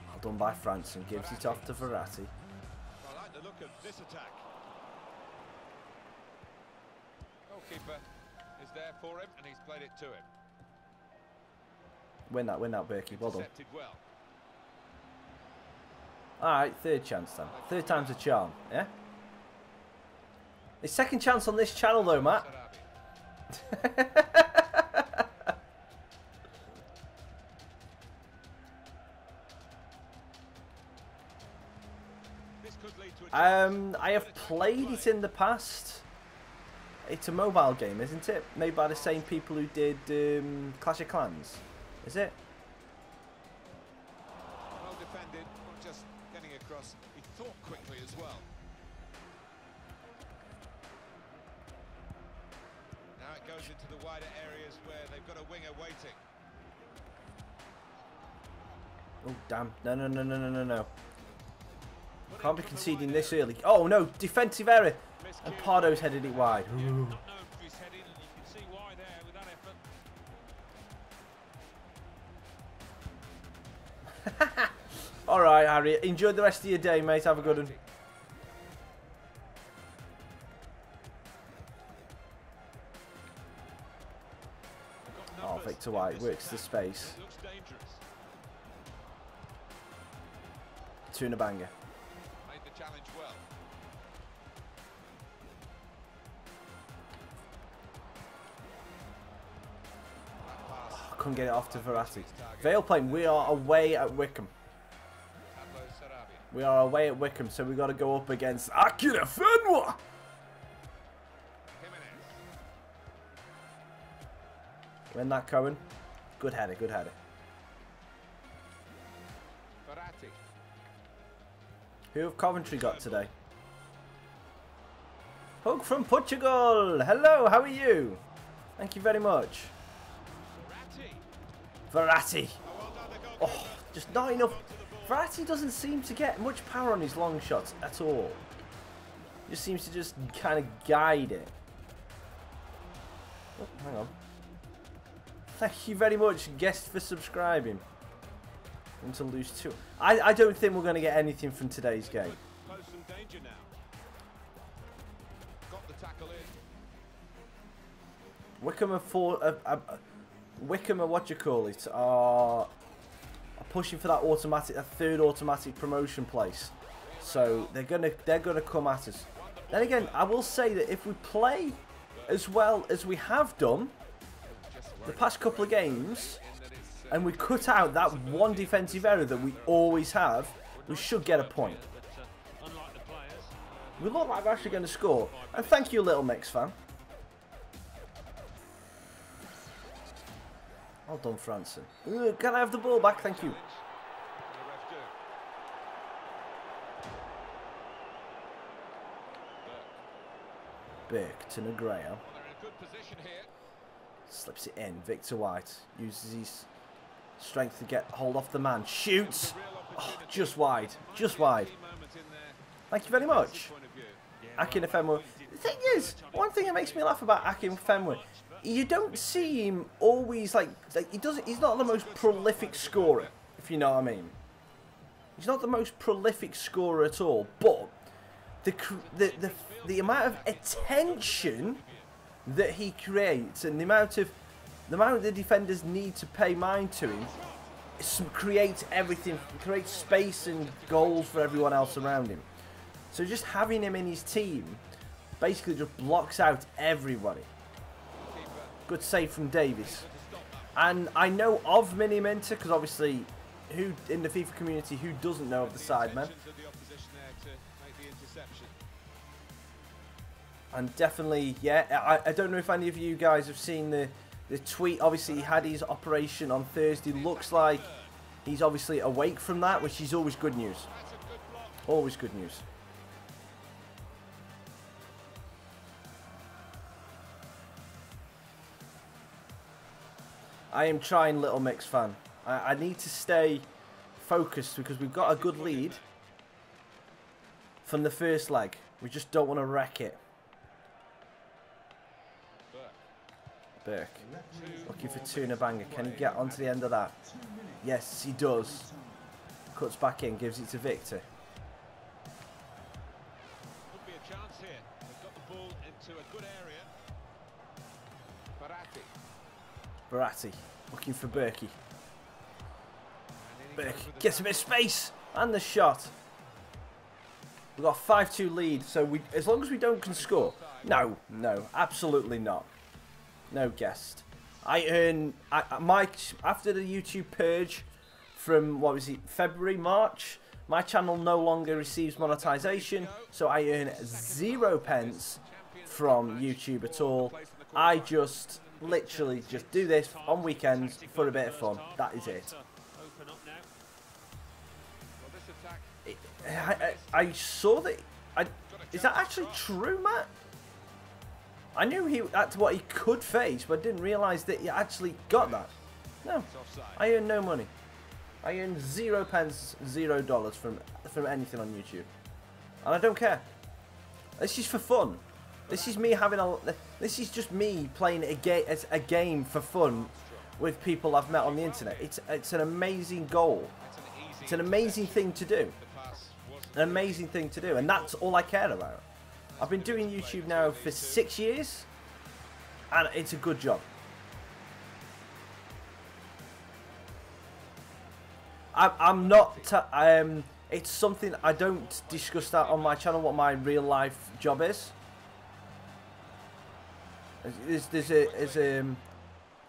Well done by Franson. Gives it off to Verratti. I like the look of this attack. Goalkeeper is there for him, and he's played it to him. Win that, Berkey. Well done. Well. Alright, third chance then. Third time's a charm, yeah? It's second chance on this channel though, Matt. I have played it in the past. It's a mobile game, isn't it? Made by the same people who did Clash of Clans. Is it? Well defended, not just getting across, he thought quickly as well. Now it goes into the wider areas where they've got a winger waiting. Oh, damn. No. Can't be conceding this early. Oh, no. Defensive error. And Pardo's headed it wide. Ooh. Alright, Harry. Enjoy the rest of your day, mate. Have a good one. Oh, Victor White works the space. Tuna banger. Made the challenge well. couldn't get it off to Verratti. Vale playing. We are away at Wickham. We are away at Wickham, so we've got to go up against Akira Fenwa. Win that, Cohen. Good header, good header. Who have Coventry got today? Hug from Portugal. Hello, how are you? Thank you very much. Verratti. Oh, just not enough. Verratti doesn't seem to get much power on his long shots at all. Just seems to just kind of guide it. Oh, hang on. Thank you very much, guest, for subscribing. And to lose 2. I don't think we're going to get anything from today's game. Wickham are what you call it, are pushing for that automatic, a third automatic promotion place. So they're gonna come at us. Then again, I will say that if we play as well as we have done the past couple of games, and we cut out that one defensive error that we always have, we should get a point. We look like we're actually going to score. And thank you, Little Mix fan. Well done, Franson. Can I have the ball back? Thank you. Burke to Negreira. Slips it in. Victor White uses his strength to get hold off the man. Shoots. Oh, just wide. Just wide. Thank you very much. Akin Fenwa. The thing is, one thing that makes me laugh about Akin Fenwa, you don't see him always like he's not the most prolific scorer, if you know what I mean. He's not the most prolific scorer at all, but the amount of attention that he creates and the amount the defenders need to pay mind to him creates everything, creates space and goals for everyone else around him. So just having him in his team basically just blocks out everybody. Good save from Davies. And I know of Mini Minter because obviously, who in the FIFA community who doesn't know of the Sidemen? And definitely, yeah, I don't know if any of you guys have seen the tweet. Obviously, he had his operation on Thursday. Looks like he's obviously awake from that, which is always good news. Always good news. I am trying, Little Mix fan. I need to stay focused because we've got a good lead from the first leg. We just don't want to wreck it. Burke. Looking for Tuna Banger. Can he get onto the end of that? Yes, he does. Cuts back in, gives it to Victor. Could be a chance here. They've got the ball into a good area. Verratti. Looking for Berkey. Burke gets a bit of space. And the shot. We've got a 5-2 lead. So as long as we don't can score. No, absolutely not. No guest. I earn after the YouTube purge from what was it, February, March. My channel no longer receives monetization, so I earn 0 pence from YouTube at all. I just literally just do this on weekends for a bit of fun. That is it. I saw that. Is that actually true, Matt? I knew that's what he could face, but I didn't realise that he actually got that. No, I earn no money. I earn 0 pence, $0 from anything on YouTube, and I don't care. This is for fun. This is me having This is just me playing a game for fun with people I've met on the internet. It's an amazing goal. It's an amazing thing to do. An amazing thing to do, and that's all I care about. I've been doing YouTube now for 6 years, and it's a good job. I'm not. It's something I don't discuss that on my channel. What my real life job is.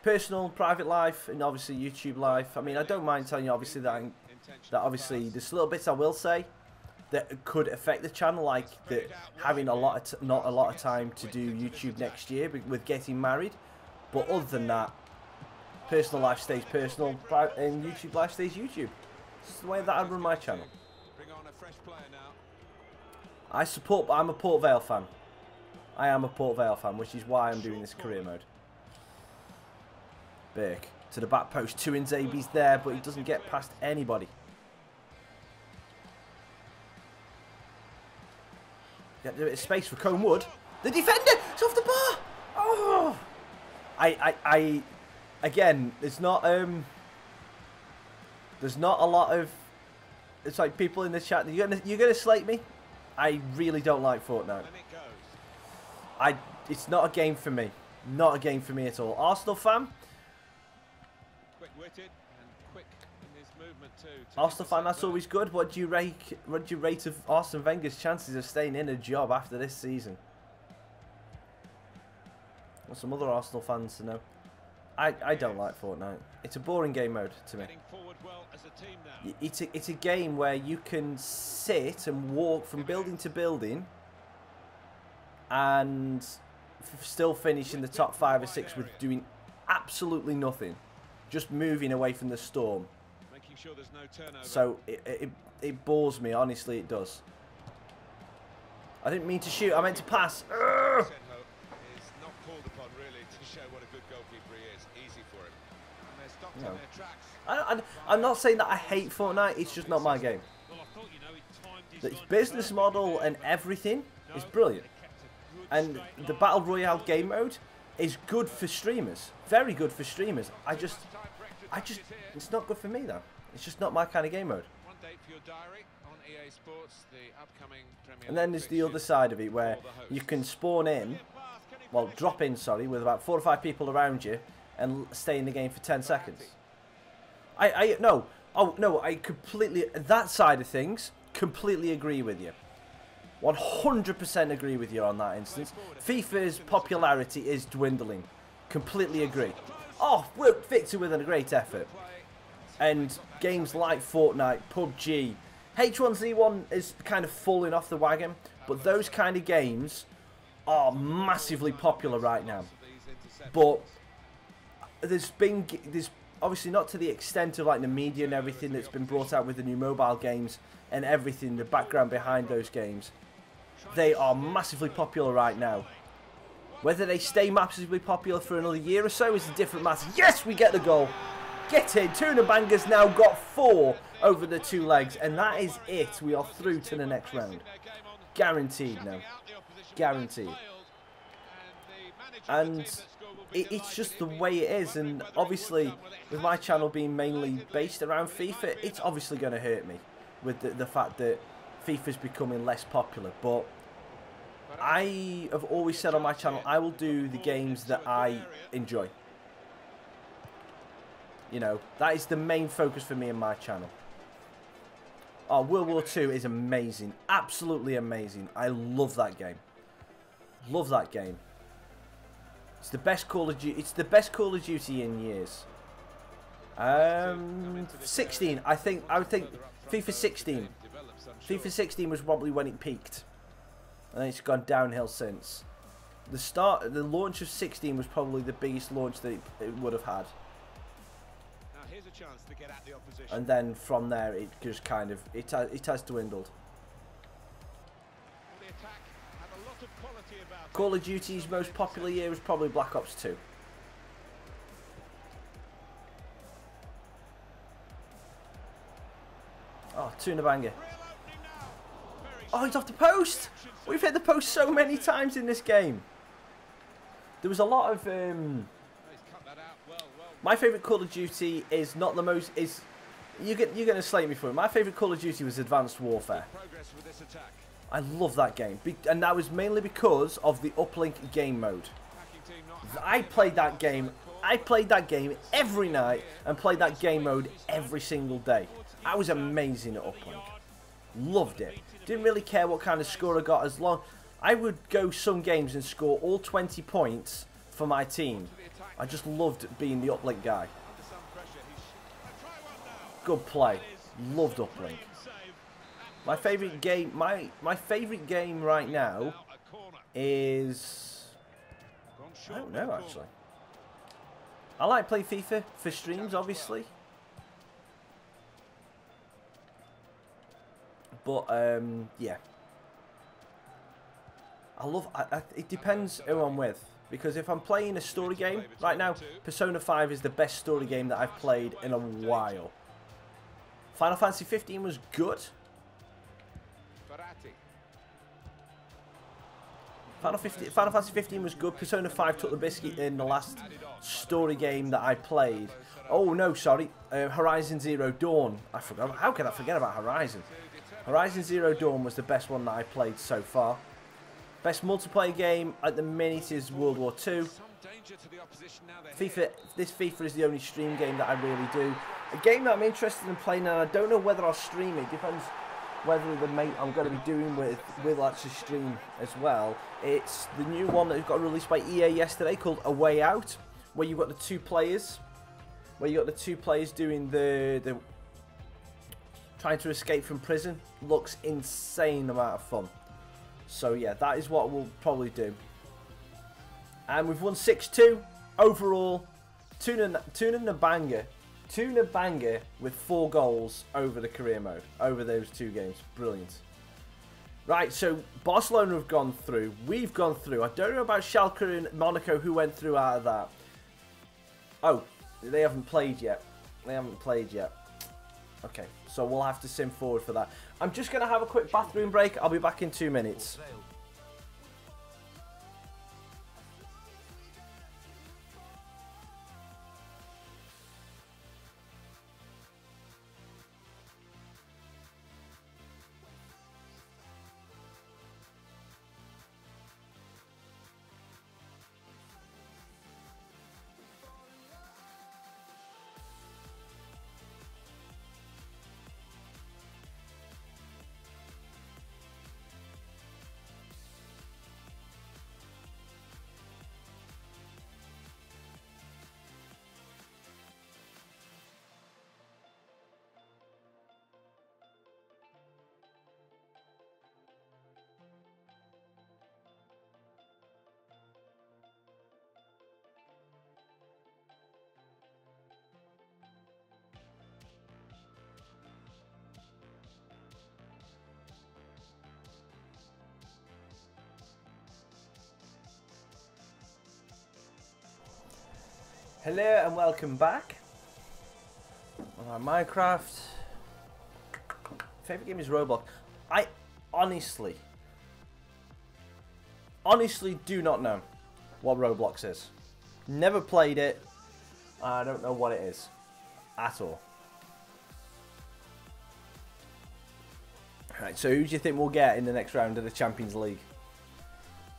personal, private life, and obviously YouTube life. I mean, I don't mind telling you obviously that obviously there's little bits I will say that could affect the channel, like that having a lot of not a lot of time to do YouTube next year with getting married. But other than that, personal life stays personal, and YouTube life stays YouTube. It's the way that I run my channel. I support, but I'm a Port Vale fan. I am a Port Vale fan, which is why I'm doing this career mode. Burke to the back post. Two in Zabi's there, but he doesn't get past anybody. Get a bit of space for Conewood. The defender! It's off the bar! Oh! Again, there's not a lot of, it's like people in the chat, you're gonna slate me. I really don't like Fortnite. It's not a game for me. Not a game for me at all. Arsenal fan. Quick-witted and quick in his movement too. Arsenal fan, that's always good. What do you rate of Arsene Wenger's chances of staying in a job after this season? Well, some other Arsenal fans to know. I don't like Fortnite. It's a boring game mode to me. It's a game where you can sit and walk from building to building and still finish in the top 5 or 6 with doing absolutely nothing, just moving away from the storm. Making sure there's no turnover. So it bores me, honestly it does. I didn't mean to shoot, I meant to pass. Urgh! No. I'm not saying that I hate Fortnite, it's just not my game. The business model and everything is brilliant. And the Battle Royale game mode is good for streamers. Very good for streamers. I just, it's not good for me though. It's just not my kind of game mode. And then there's the other side of it where you can spawn in, well, drop in, sorry, with about 4 or 5 people around you and stay in the game for 10 seconds. No, I completely, that side of things, completely agree with you. 100% agree with you on that instance. FIFA's popularity is dwindling. Completely agree. Oh, Victor with a great effort. And games like Fortnite, PUBG, H1Z1 is kind of falling off the wagon, but those kind of games are massively popular right now. But there's obviously not to the extent of like the media and everything that's been brought out with the new mobile games and everything, the background behind those games. They are massively popular right now. Whether they stay massively popular for another year or so is a different matter. Yes, we get the goal. Get in. Tuna Banger's now got 4 over the 2 legs, and that is it. We are through to the next round. Guaranteed now. Guaranteed. And it's just the way it is, and obviously with my channel being mainly based around FIFA, it's obviously going to hurt me with the fact that FIFA's becoming less popular. But I have always said on my channel, I will do the games that I enjoy. You know, that is the main focus for me in my channel. Oh, World War II is amazing. Absolutely amazing. I love that game. Love that game. It's the best Call of Duty. It's the best Call of Duty in years. 16. I would think FIFA 16. FIFA 16 was probably when it peaked, and then it's gone downhill since. The launch of 16 was probably the biggest launch that it would have had. Now here's a chance to get at the opposition. And then from there, it just kind of it has dwindled. The attack had a lot of quality about it. Call of Duty's most popular year was probably Black Ops 2. Oh, Tuna Banger. Oh, he's off the post! We've hit the post so many times in this game. There was a lot of... My favourite Call of Duty is not the most... You're going to slate me for it. My favourite Call of Duty was Advanced Warfare. I love that game. And that was mainly because of the uplink game mode. I played that game every night and played that game mode every single day. I was amazing at uplink. Loved it. Didn't really care what kind of score I got, as long I would go some games and score all 20 points for my team I just loved being the uplink guy. Under some pressure, he's try one now. Good play. Loved uplink. My favourite game, my favourite game right now is, I don't know actually. I like playing FIFA for streams, obviously. But yeah. I love. It depends who I'm with, because if I'm playing a story game right now, Persona 5 is the best story game that I've played in a while. Final Fantasy 15 was good. Final Fantasy 15 was good. Persona 5 took the biscuit in the last story game that I played. Oh no, sorry, Horizon Zero Dawn. I forgot. How could I forget about Horizon? Horizon Zero Dawn was the best one that I played so far. Best multiplayer game at the minute is World War II. FIFA. This FIFA is the only stream game that I really do. A game that I'm interested in playing, and I don't know whether I'll stream it. Depends whether the mate I'm going to be doing with will actually stream as well. It's the new one that got released by EA yesterday called A Way Out, where you've got the two players, doing the trying to escape from prison. Looks insane amount of fun. So yeah, that is what we'll probably do. And we've won 6-2 overall. Tuna banger with 4 goals over the career mode, over those 2 games. Brilliant. Right, so Barcelona have gone through. We've gone through. I don't know about Schalke and Monaco, who went through out of that. Oh, they haven't played yet. Okay, so we'll have to sim forward for that. I'm just going to have a quick bathroom break. I'll be back in 2 minutes. Hello and welcome back. Minecraft. Favorite game is Roblox. I honestly do not know what Roblox is. Never played it. I don't know what it is at all. Right, so who do you think we'll get in the next round of the Champions League?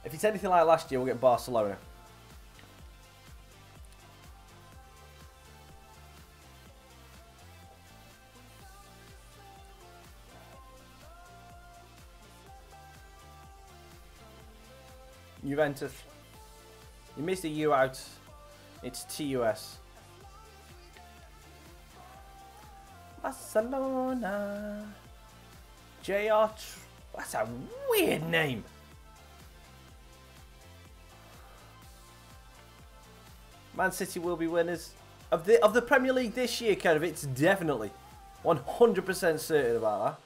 If it's anything like last year, we'll get Barcelona. Juventus. You missed a U out. It's TUS. Barcelona. JR. That's a weird name. Man City will be winners of the Premier League this year, kind of. It's definitely 100% certain about that.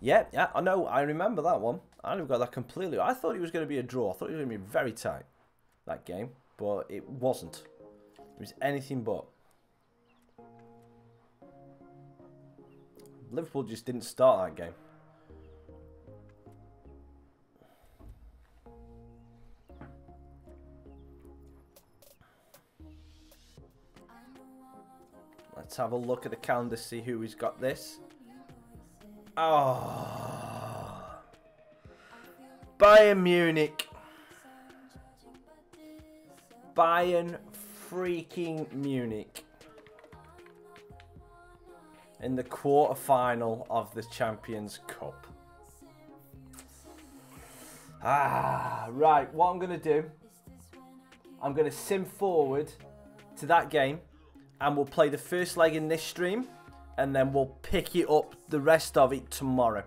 Yeah, I know. I remember that one. I got that completely. I thought it was going to be a draw. I thought it was going to be very tight, that game, but it wasn't. It was anything but. Liverpool just didn't start that game. Let's have a look at the calendar, see who has got this. Oh. Bayern Munich. Bayern freaking Munich. In the quarter-final of the Champions Cup. Right, what I'm going to do I'm going to sim forward to that game, and we'll play the first leg in this stream, and then we'll pick it up the rest of it tomorrow.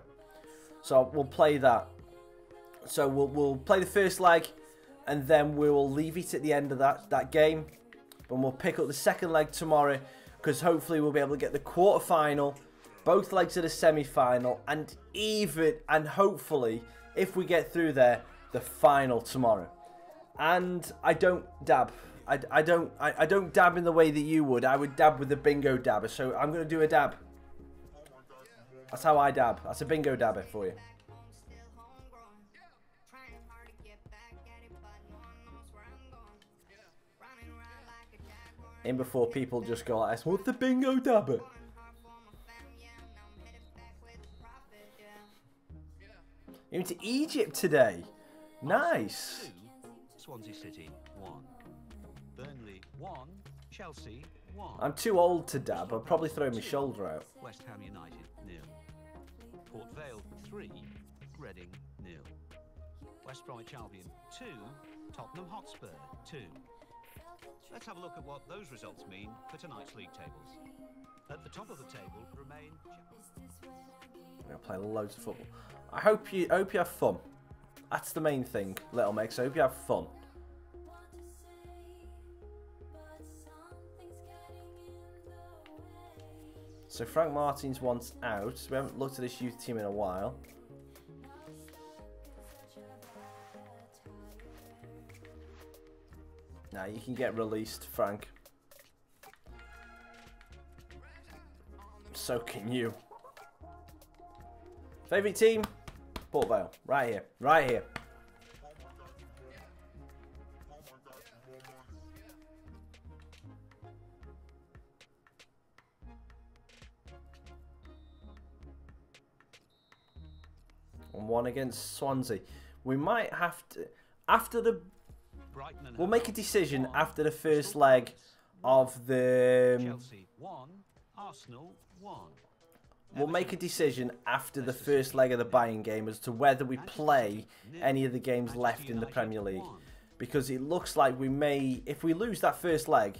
So we'll play that. So we'll play the first leg, and then we will leave it at the end of that game, and we'll pick up the second leg tomorrow, because hopefully we'll be able to get the quarter-final, both legs of the semi-final, and hopefully, if we get through there, the final tomorrow. And I don't dab. I don't dab in the way that you would. I would dab with the bingo dabber. So I'm going to do a dab. That's how I dab. That's a bingo dabber for you. In before people just go like this, what's the bingo dabber? You're into Egypt today. Nice. 2, Swansea City 1. Burnley 1. Chelsea 1. I'm too old to dab. I'll probably throw my shoulder out. West Ham United 0. Port Vale 3. Reading 0. West Bromwich Albion 2. Tottenham Hotspur 2. Let's have a look at what those results mean for tonight's league tables. At the top of the table remain. I'm gonna play loads of football. I hope you have fun. That's the main thing, Little Mix. I hope you have fun. So Frank Martins wants out. We haven't looked at this youth team in a while. Now you can get released, Frank. So can you. Favourite team? Port Vale. Right here. Right here. And 1 against Swansea. We might have to... After the... We'll make a decision after the first leg of the... Chelsea 1. Arsenal 1. We'll make a decision after the first leg of the Bayern game as to whether we play any of the games left in the Premier League. Because it looks like we may, if we lose that first leg...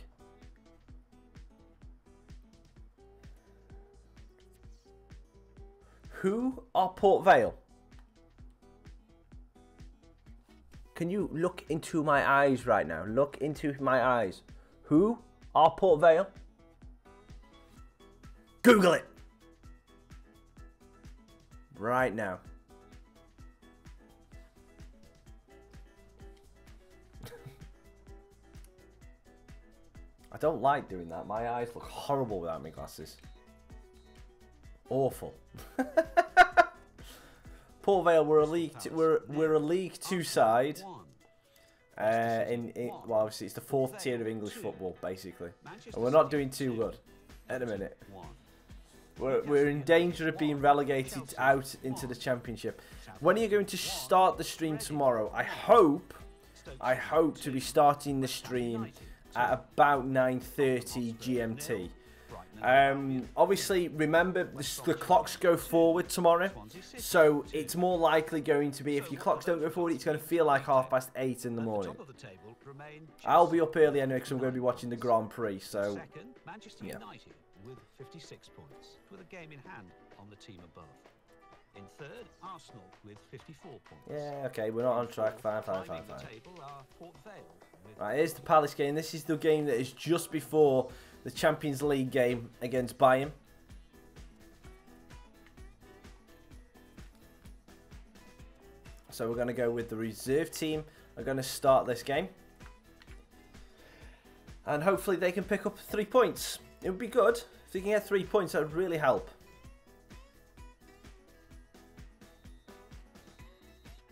Who are Port Vale? Can you look into my eyes right now? Look into my eyes. Who are Port Vale? Google it! Right now. I don't like doing that. My eyes look horrible without my glasses. Awful. Port Vale, we're a League Two side. Well, obviously it's the 4th tier of English football, basically, and we're not doing too good at the minute. We're in danger of being relegated out into the Championship. When are you going to start the stream tomorrow? I hope to be starting the stream at about 9:30 GMT. Obviously, remember the clocks go forward tomorrow, so it's more likely going to be, if your clocks don't go forward, it's going to feel like 8:30 in the morning. I'll be up early anyway because I'm going to be watching the Grand Prix. So yeah. With 56 points, with a game in hand on the team above. In third, Arsenal with 54 points. Yeah, okay, we're not on track. Fine. Right, here's the Palace game. This is the game that is just before the Champions League game against Bayern. So we're going to go with the reserve team. We're going to start this game. And hopefully they can pick up 3 points. It would be good. If they can get 3 points, that would really help.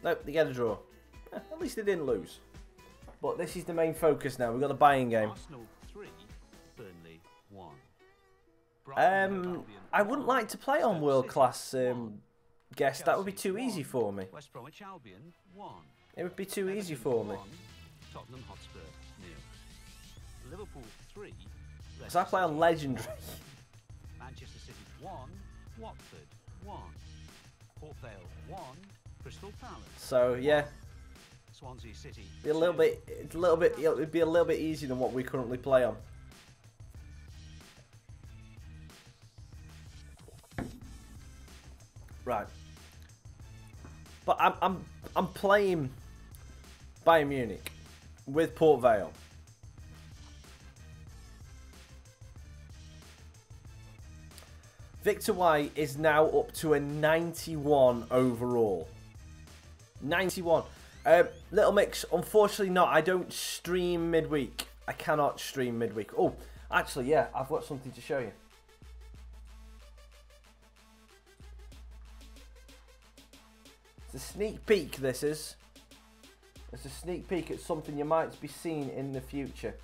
Nope, they get a draw. At least they didn't lose. But this is the main focus now. We've got the Bayern game. Arsenal 3, Burnley 1. I wouldn't like to play on world-class guest. That would be too easy for me. West Bromwich Albion 1. It would be too easy for me. Tottenham Hotspur 0. Liverpool 3. Because I play on Legendary. Manchester City 1. Watford 1. Port Vale 1. Crystal Palace. So yeah. Swansea City. Be a little bit. It's a little bit. It'd be a little bit easier than what we currently play on. Right. But I'm playing Bayern Munich with Port Vale. Victor White is now up to a 91 overall. 91. Little Mix, unfortunately not. I don't stream midweek. I cannot stream midweek. Oh, actually, yeah, I've got something to show you. It's a sneak peek, this is. It's a sneak peek at something you might be seeing in the future.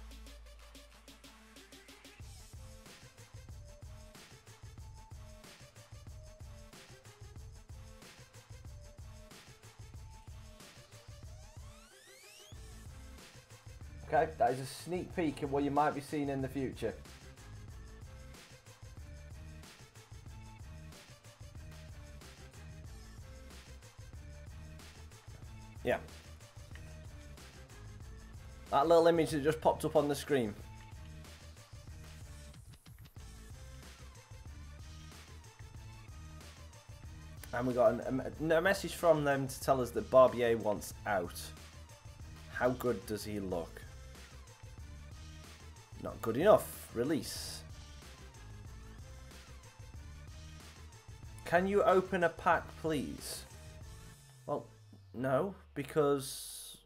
Okay, that is a sneak peek at what you might be seeing in the future. Yeah. That little image that just popped up on the screen. And we got a message from them to tell us that Barbier wants out. How good does he look? Not good enough. Release. Can you open a pack, please? Well, no, because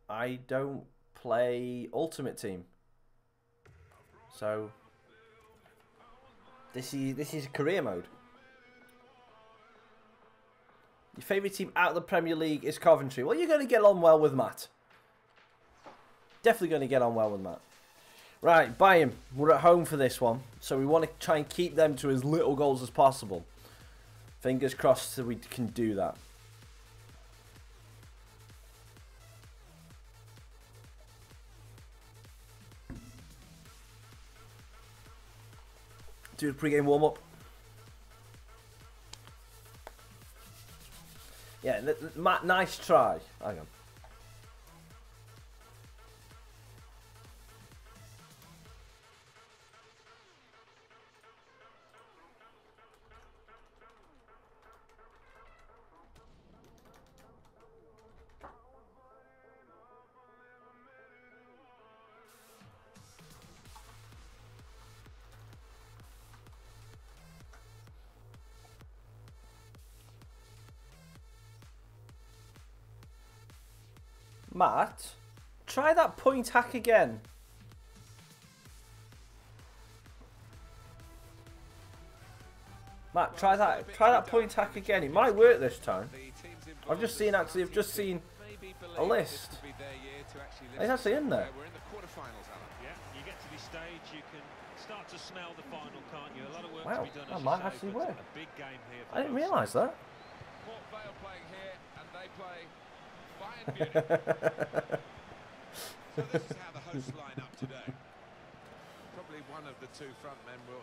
I don't play Ultimate Team. So this is career mode. Your favourite team out of the Premier League is Coventry. Well, you're going to get on well with Matt. Definitely going to get on well with Matt. Right, Bayern. We're at home for this one. So we want to try and keep them to as little goals as possible. Fingers crossed that we can do that. Do a pre-game warm-up. Yeah, Matt, nice try. Hang on. Matt, try that point hack again. Matt, try that point hack again. It might work this time. I've just seen a list. It's actually in there. Yeah, you get to this stage, you can start to smell the final, can't you? A lot of work Wow, to be done, that might actually work. A big game here. I didn't realise that. Port Vale playing here, and they play Bayern Munich. So this is how the hosts line up today. Probably one of the two front men will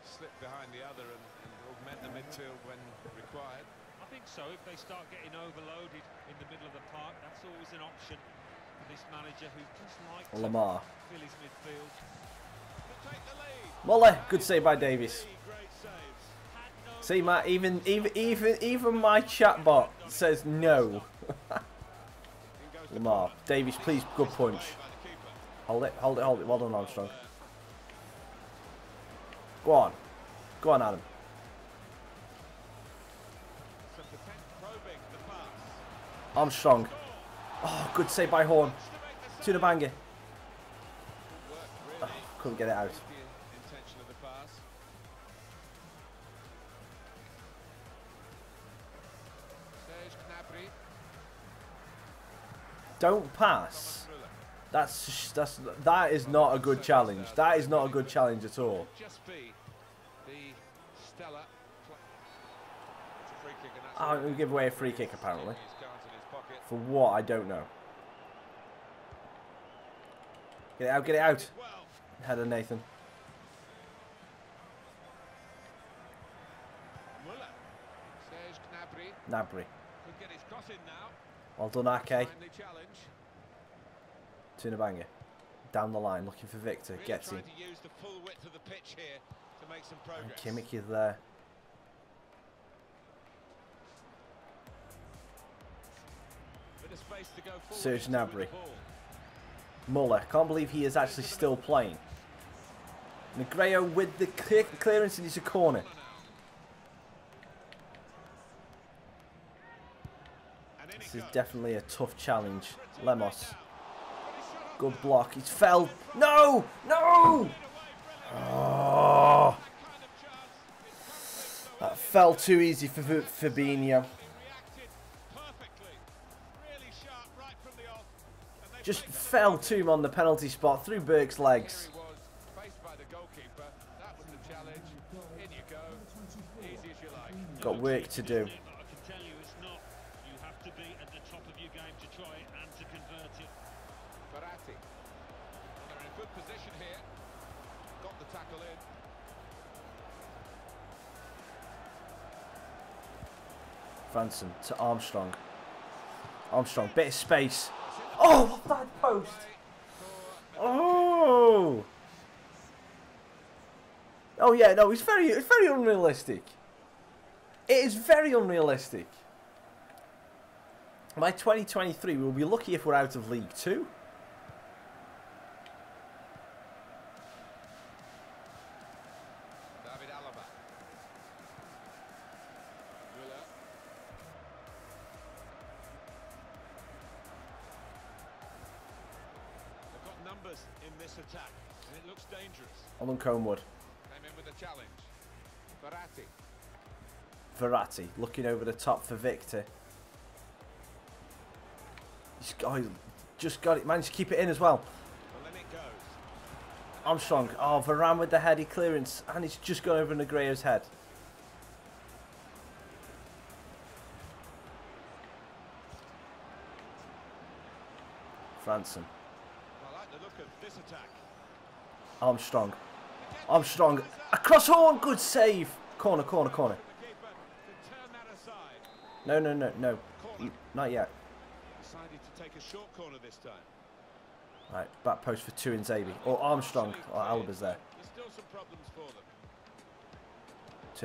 slip behind the other and augment the midfield when required. I think so. If they start getting overloaded in the middle of the park, that's always an option for this manager who just likes to Lamar. fill his midfield. To take the lead. Muller, good save by Davies. Great saves. See, Matt, even my chatbot says no. Lamar, Davies, please, good punch. Hold it. Well done, Armstrong. Go on, Adam. Armstrong. Oh, good save by Horn. Tuna banger. Oh, couldn't get it out. Don't pass. That is not a good challenge. That is not a good challenge at all. I'm going to give away a free kick apparently. For what? I don't know. Get it out, get it out. Header, Nathan. Gnabry. Well done, Ake. Tunabanger. Down the line, looking for Victor. Really Gets him. trying to use the full width of the pitch here to make some progress. And Kimmich is there. Bit of space to go forward Serge into with Gnabry. the ball. Muller. Can't believe he is actually still playing. Negredo with the clearance, and it's a corner. This is definitely a tough challenge. Lemos. Good block. He's fell. No! No! Oh. That fell too easy for Fabinho. Just fell to him on the penalty spot through Burke's legs. Got work to do. Position here. Got the tackle in. Franson to Armstrong. Armstrong, bit of space. Oh, that post. Oh. Oh yeah, no, it's very unrealistic. It is very unrealistic. By 2023, we'll be lucky if we're out of League 2. In this attack, and it looks dangerous. Alan Conewood. Came in with a challenge. Verratti looking over the top for Victor. He's just got it. Managed to keep it in as well. Well, then it goes. Armstrong. Oh, Varane with the heady clearance, and it's just gone over Negredo's head. Franson. This attack. Armstrong. Armstrong. Across Horn. Good save. Corner, corner, corner. No, no, no, no. Not yet. Decided to take a short corner this time. Right, back post for two in Zabi. Or Armstrong. Or Alaba's there. There's still some problems for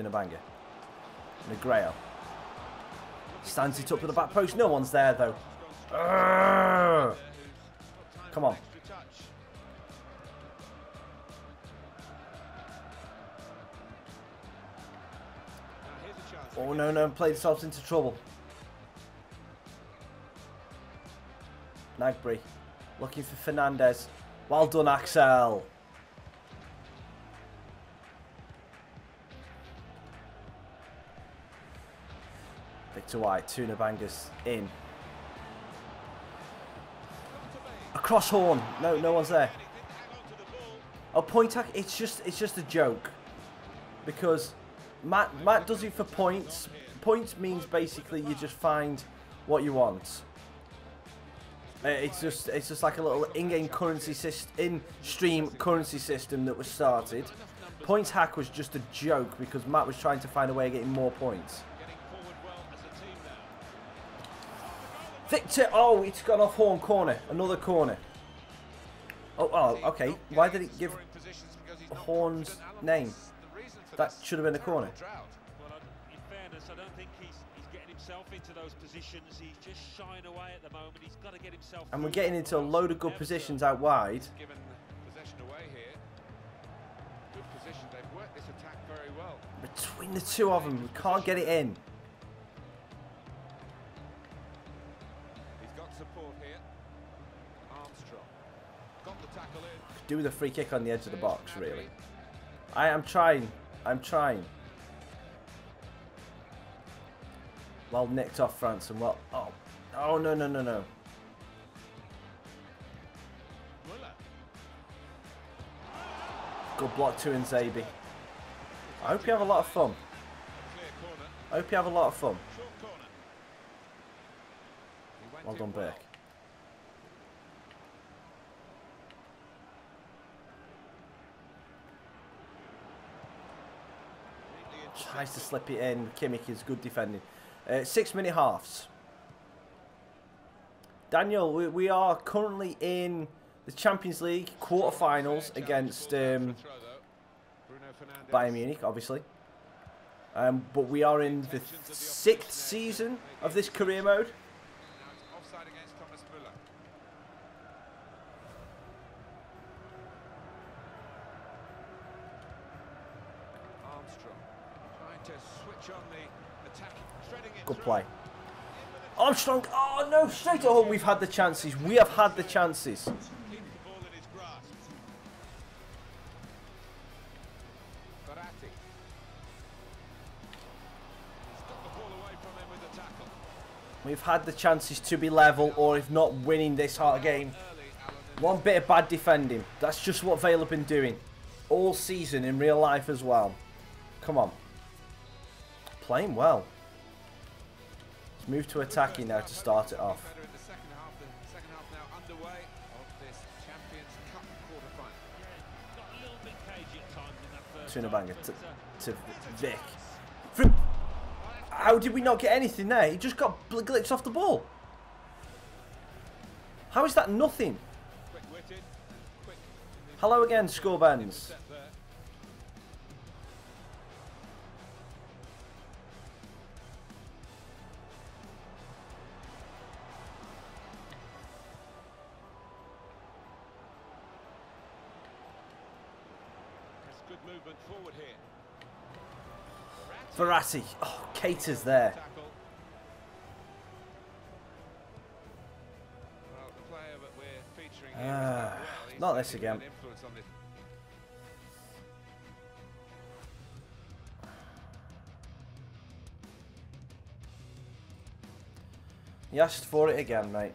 them. Tunabanger. Negredo. Stands it up to the back post. No one's there, though. Come on. Oh, no, no. Played themselves into trouble. Gnabry. Looking for Fernandez. Well done, Axel. Victor White. Tunabanger's in. Across Horn. No, no one's there. Oh, point tack. It's just a joke. Because Matt does it for points. Points means basically you just find what you want. It's just like a little in-game currency system, in-stream currency system that was started. Points hack was just a joke because Matt was trying to find a way of getting more points. Victor, oh, it's gone off Horn corner, another corner. Oh, okay. Why did it give Horn's name? That should have been a corner. Well, in fairness, I don't think he's getting himself into those positions. He's just shying away at the moment. He's got to get himself. And we're getting into a load of good positions out wide. Given possession away here. Good position. They've worked this attack very well. Between the two of them, we can't get it in. He's got support here. Armstrong. Got the tackle in. Do the free kick on the edge of the box, really. I am trying. I'm trying. Well nicked off France and well. Oh no. Good block two in Zabi. I hope you have a lot of fun. I hope you have a lot of fun. Well done, Burke. Tries to slip it in. Kimmich is good defending. 6-minute halves. Daniel, we are currently in the Champions League quarterfinals against Bayern Munich, obviously. But we are in the 6th season of this career mode. Good play. Armstrong. Oh no, straight at home. We've had the chances. We have had the chances. We've had the chances to be level, or if not winning this hard game. One bit of bad defending. That's just what Vale have been doing all season in real life as well. Come on. Playing well. Let's move to attacking now to start it off. Tunabanger to Vic. How did we not get anything there? He just got glitched off the ball. How is that nothing? Hello again, Scorbens. Good movement forward here. Verratti. Oh, Cater's there. Well, the player that we're featuring not this again. He asked for it again, mate.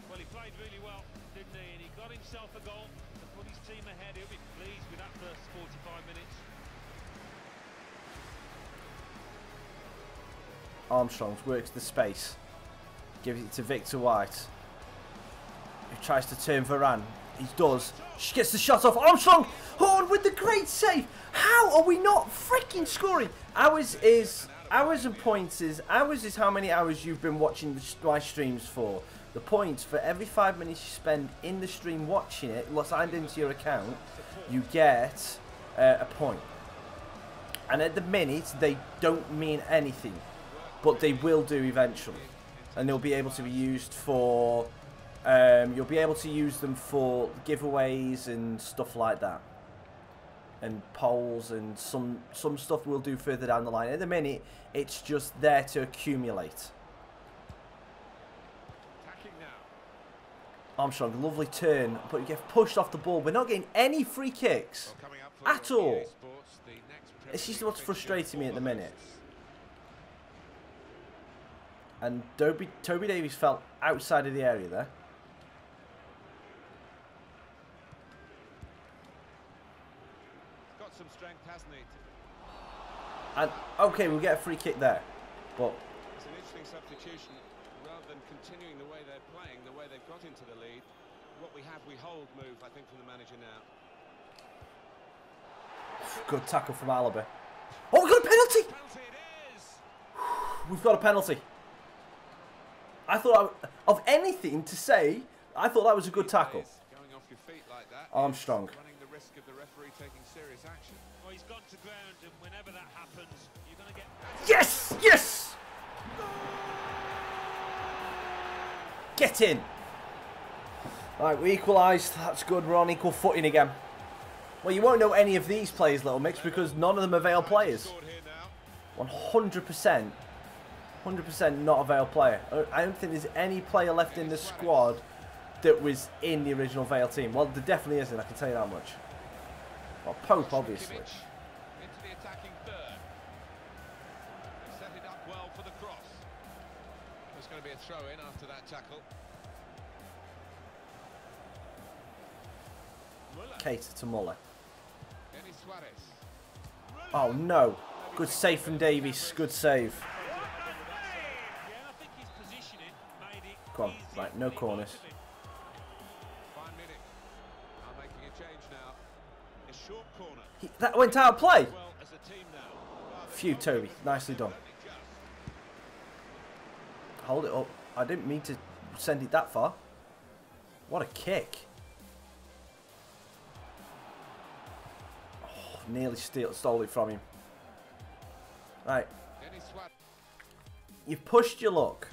Well, he played really well, didn't he? And he got himself a goal to put his team ahead. He'll be pleased with that first 45 minutes. Armstrong works the space. Gives it to Victor White. He tries to turn Varane. He does. She gets the shot off. Armstrong! Horn with the great save! How are we not freaking scoring? Hours and points is... Hours is how many hours you've been watching my streams for. The points, for every 5 minutes you spend in the stream watching it, signed into your account, you get a point. And at the minute, they don't mean anything. But they will do eventually. And they'll be able to be used for... you'll be able to use them for giveaways and stuff like that. And polls and some stuff we'll do further down the line. At the minute, it's just there to accumulate. Armstrong, lovely turn, but you get pushed off the ball. We're not getting any free kicks at all. It's just what's frustrating me at the minute. And Toby Davies fell outside of the area there. Got some strength, hasn't he? And okay, we'll get a free kick there, but It's an interesting substitution. Rather than continuing the way they're playing, the way they've got into the lead, what we have, we hold move, I think, from the manager now. good tackle from Alaba. Oh, we got a penalty! Penalty it is! We've got a penalty. I thought, of anything to say, I thought that was a good tackle. Going off your feet like that, Armstrong. running the risk of the referee taking serious action. Well, he's gone to ground, and whenever that happens, you're going to get... Yes! Yes! Get in. Right, we equalised. That's good. We're on equal footing again. Well, you won't know any of these players, Little Mix, because none of them are Vale players. 100%. 100% not a Vale player. I don't think there's any player left in the squad that was in the original Vale team. Well, there definitely isn't, I can tell you that much. Well, Pope, obviously. Into the attacking third. Set it up well for the cross. There's going to be a throw in after that tackle. Cater to Muller. Denis Suarez. Oh, no. Good save from Davies. Good save. Come on. Right, no corners. 5 minutes. Now making a change now. A short corner. That went out of play. Well, as a team now. Phew, Toby. Nicely done. Hold it up. I didn't mean to send it that far. What a kick. Oh, nearly stole it from him. Right. You've pushed your luck.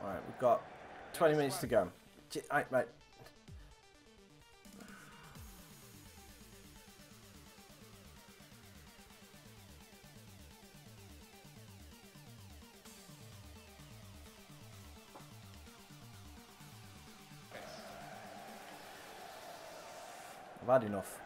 Alright, we've got 20 minutes to go. Right. I've had enough.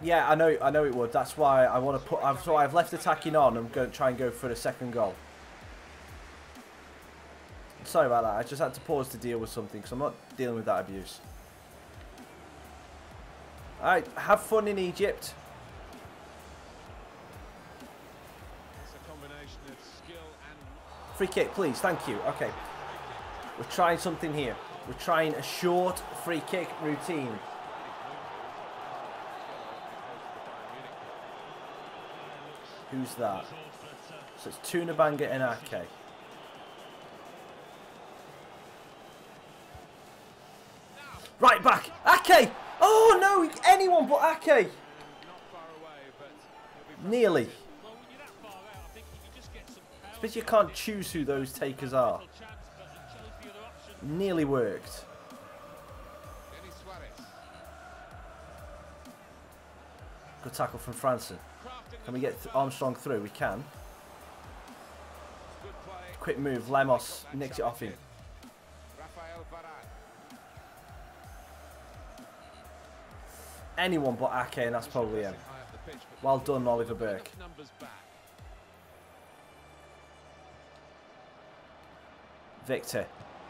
Yeah, I know it would. That's why I want to put. So I've left attacking on. I'm going to try and go for the second goal. Sorry about that. I just had to pause to deal with something because I'm not dealing with that abuse. Alright, have fun in Egypt. It's a combination of skill and... Free kick, please. Thank you. Okay. We're trying something here. We're trying a short free kick routine. Who's that? So it's Tunabanga and Ake. Right back! Ake! Oh no! Anyone but Ake! Nearly. But you can't choose who those takers are. Nearly worked. Good tackle from Franson. Can we get Armstrong through? We can. Quick move. Lemos nicks it off him. Anyone but Ake, and that's probably him. Well done, Oliver Burke. Victor.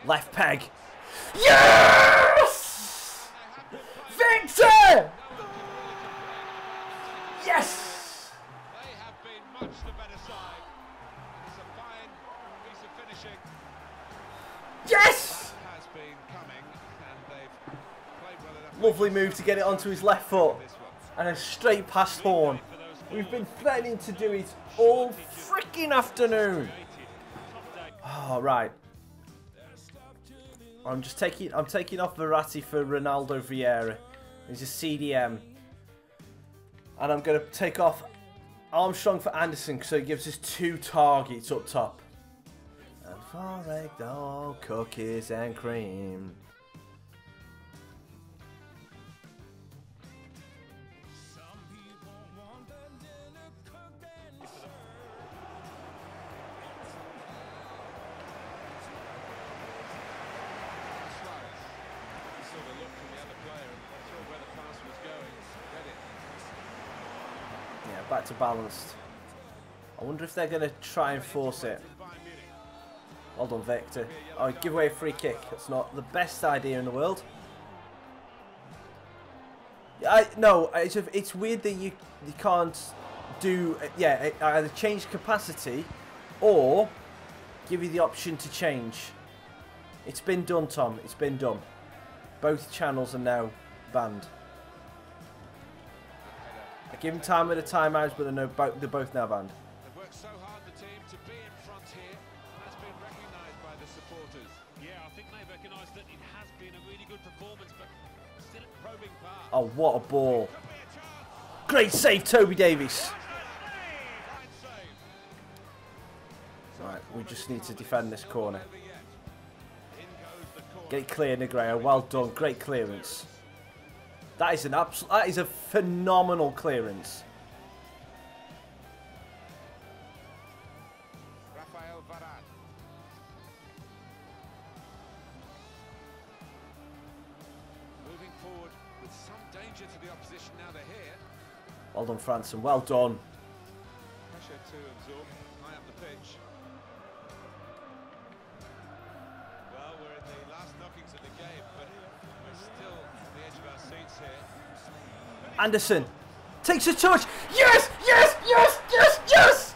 Left peg. Yes! Victor! Yes! They have been much the better side. It's a fine piece of finishing. Yes! That has been coming, and they've played well enough. Lovely move to get it onto his left foot. And a straight past Horn. We've been threatening to do it all freaking afternoon. Oh, right. I'm taking off Verratti for Ronaldo Vieira. He's a CDM. And I'm going to take off Armstrong for Anderson, so it gives us 2 targets up top. And for egg, cookies and cream. Back to balanced. I wonder if they're going to try and force it. Well done, Victor. Oh, give away a free kick. It's not the best idea in the world. No, it's weird that you can't do... Yeah, either change capacity or give you the option to change. It's been done, Tom. It's been done. Both channels are now banned. I give them time at a timeout, but they're both now banned. They've worked so hard, the team, to be in front here. That's been recognised by the supporters. Yeah, I think they've recognised that it has been a really good performance, but still Probing pass. Oh, what a ball. Great save, Toby Davies. Right, we just need to defend this corner. Get it clear, Negreira. Well done. Great clearance. That is a phenomenal clearance. Rafael Varane. Moving forward with some danger to the opposition now they're here. Well done, Franson. Well done. Pressure to absorb high up the pitch. Well, we're in the last knockings of the Anderson takes a touch. Yes, yes, yes, yes, yes!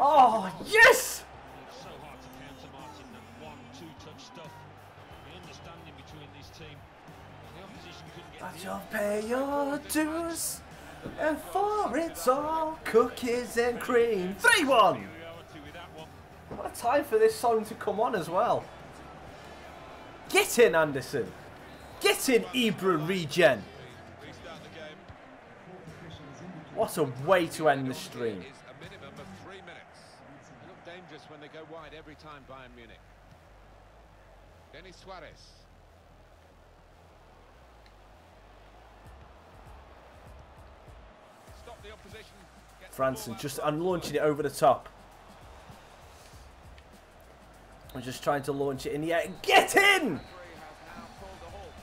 Oh, yes! It's so hard to counter, Martin, that 1-2 touch stuff. The understanding between this team. The opposition couldn't get But you'll pay your dues, and for it's all cookies and cream. 3-1! reality with that one. What a time for this song to come on as well. Get in, Anderson. Get in, Ibra Regen. Restart the game. What a way to end the stream. Is a minimum of 3 minutes. They look dangerous when they go wide every time, Bayern Munich. Denis Suarez. Stop the opposition. Gets the Franson ball out just front. unlaunching it over the top. I'm just trying to launch it in the air. Get in! Referee has now called a halt.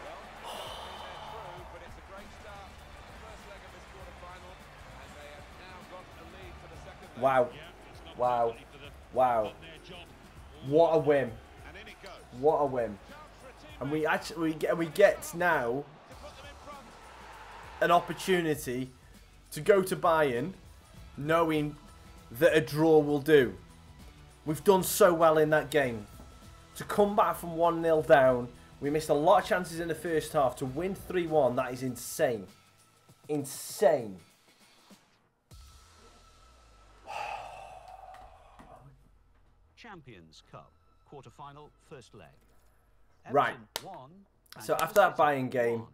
Well, they're through, but it's a great start. First leg of this quarter-final, and they have now got a lead for the second leg. Wow. Yeah, it's not Wow. easy for them. Wow. Done their job. What a win. And in it goes. What a win. Chance for a team And we get now to put them in front. an opportunity to go to Bayern knowing that a draw will do. We've done so well in that game. To come back from 1-0 down, we missed a lot of chances in the first half. To win 3-1, that is insane. Insane. Champions Cup, quarter-final, first leg. Right. Everton won, So Manchester after that City Bayern game, won.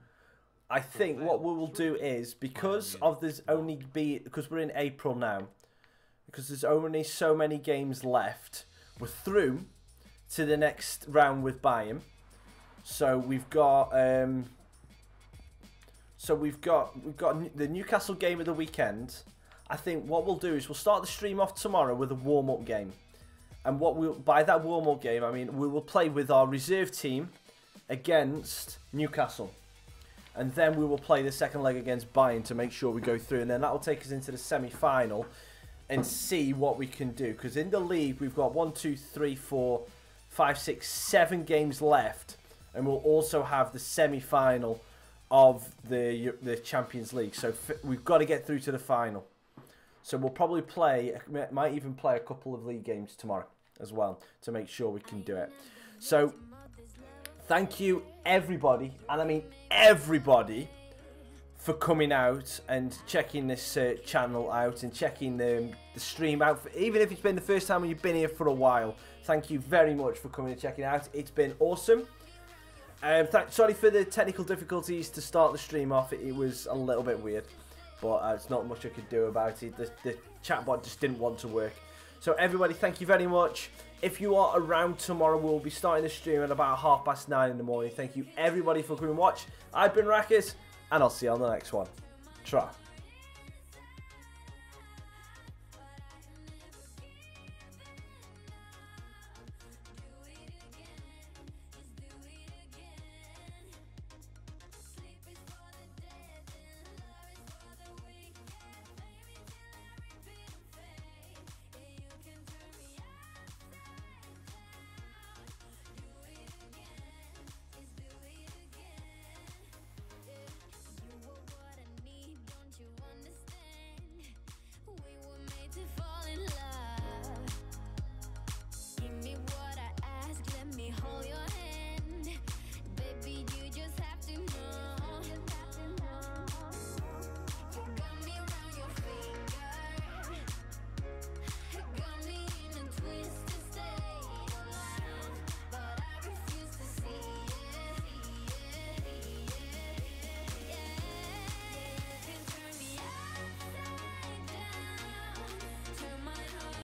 I think what we will do is, because of there's only because we're in April now, because there's only so many games left, we're through to the next round with Bayern. So we've got we've got the Newcastle game of the weekend. I think what we'll do is we'll start the stream off tomorrow with a warm-up game, and by that warm-up game I mean we will play with our reserve team against Newcastle. And then we will play the second leg against Bayern to make sure we go through. And then that will take us into the semi-final and see what we can do. Because in the league, we've got 1, 2, 3, 4, 5, 6, 7 games left. And we'll also have the semi-final of the Champions League. So we've got to get through to the final. So we'll probably might even play a couple of league games tomorrow as well to make sure we can do it. So thank you, everybody, and I mean everybody, for coming out and checking this channel out and checking the stream out. Even if it's been the first time you've been here for a while, thank you very much for coming and checking it out. It's been awesome. Sorry for the technical difficulties to start the stream off. It was a little bit weird, but it's not much I could do about it. The chatbot just didn't want to work. So everybody, thank you very much. If you are around tomorrow, we'll be starting the stream at about 9:30 in the morning. Thank you everybody for coming and watch. I've been Raccas, and I'll see you on the next one. Try.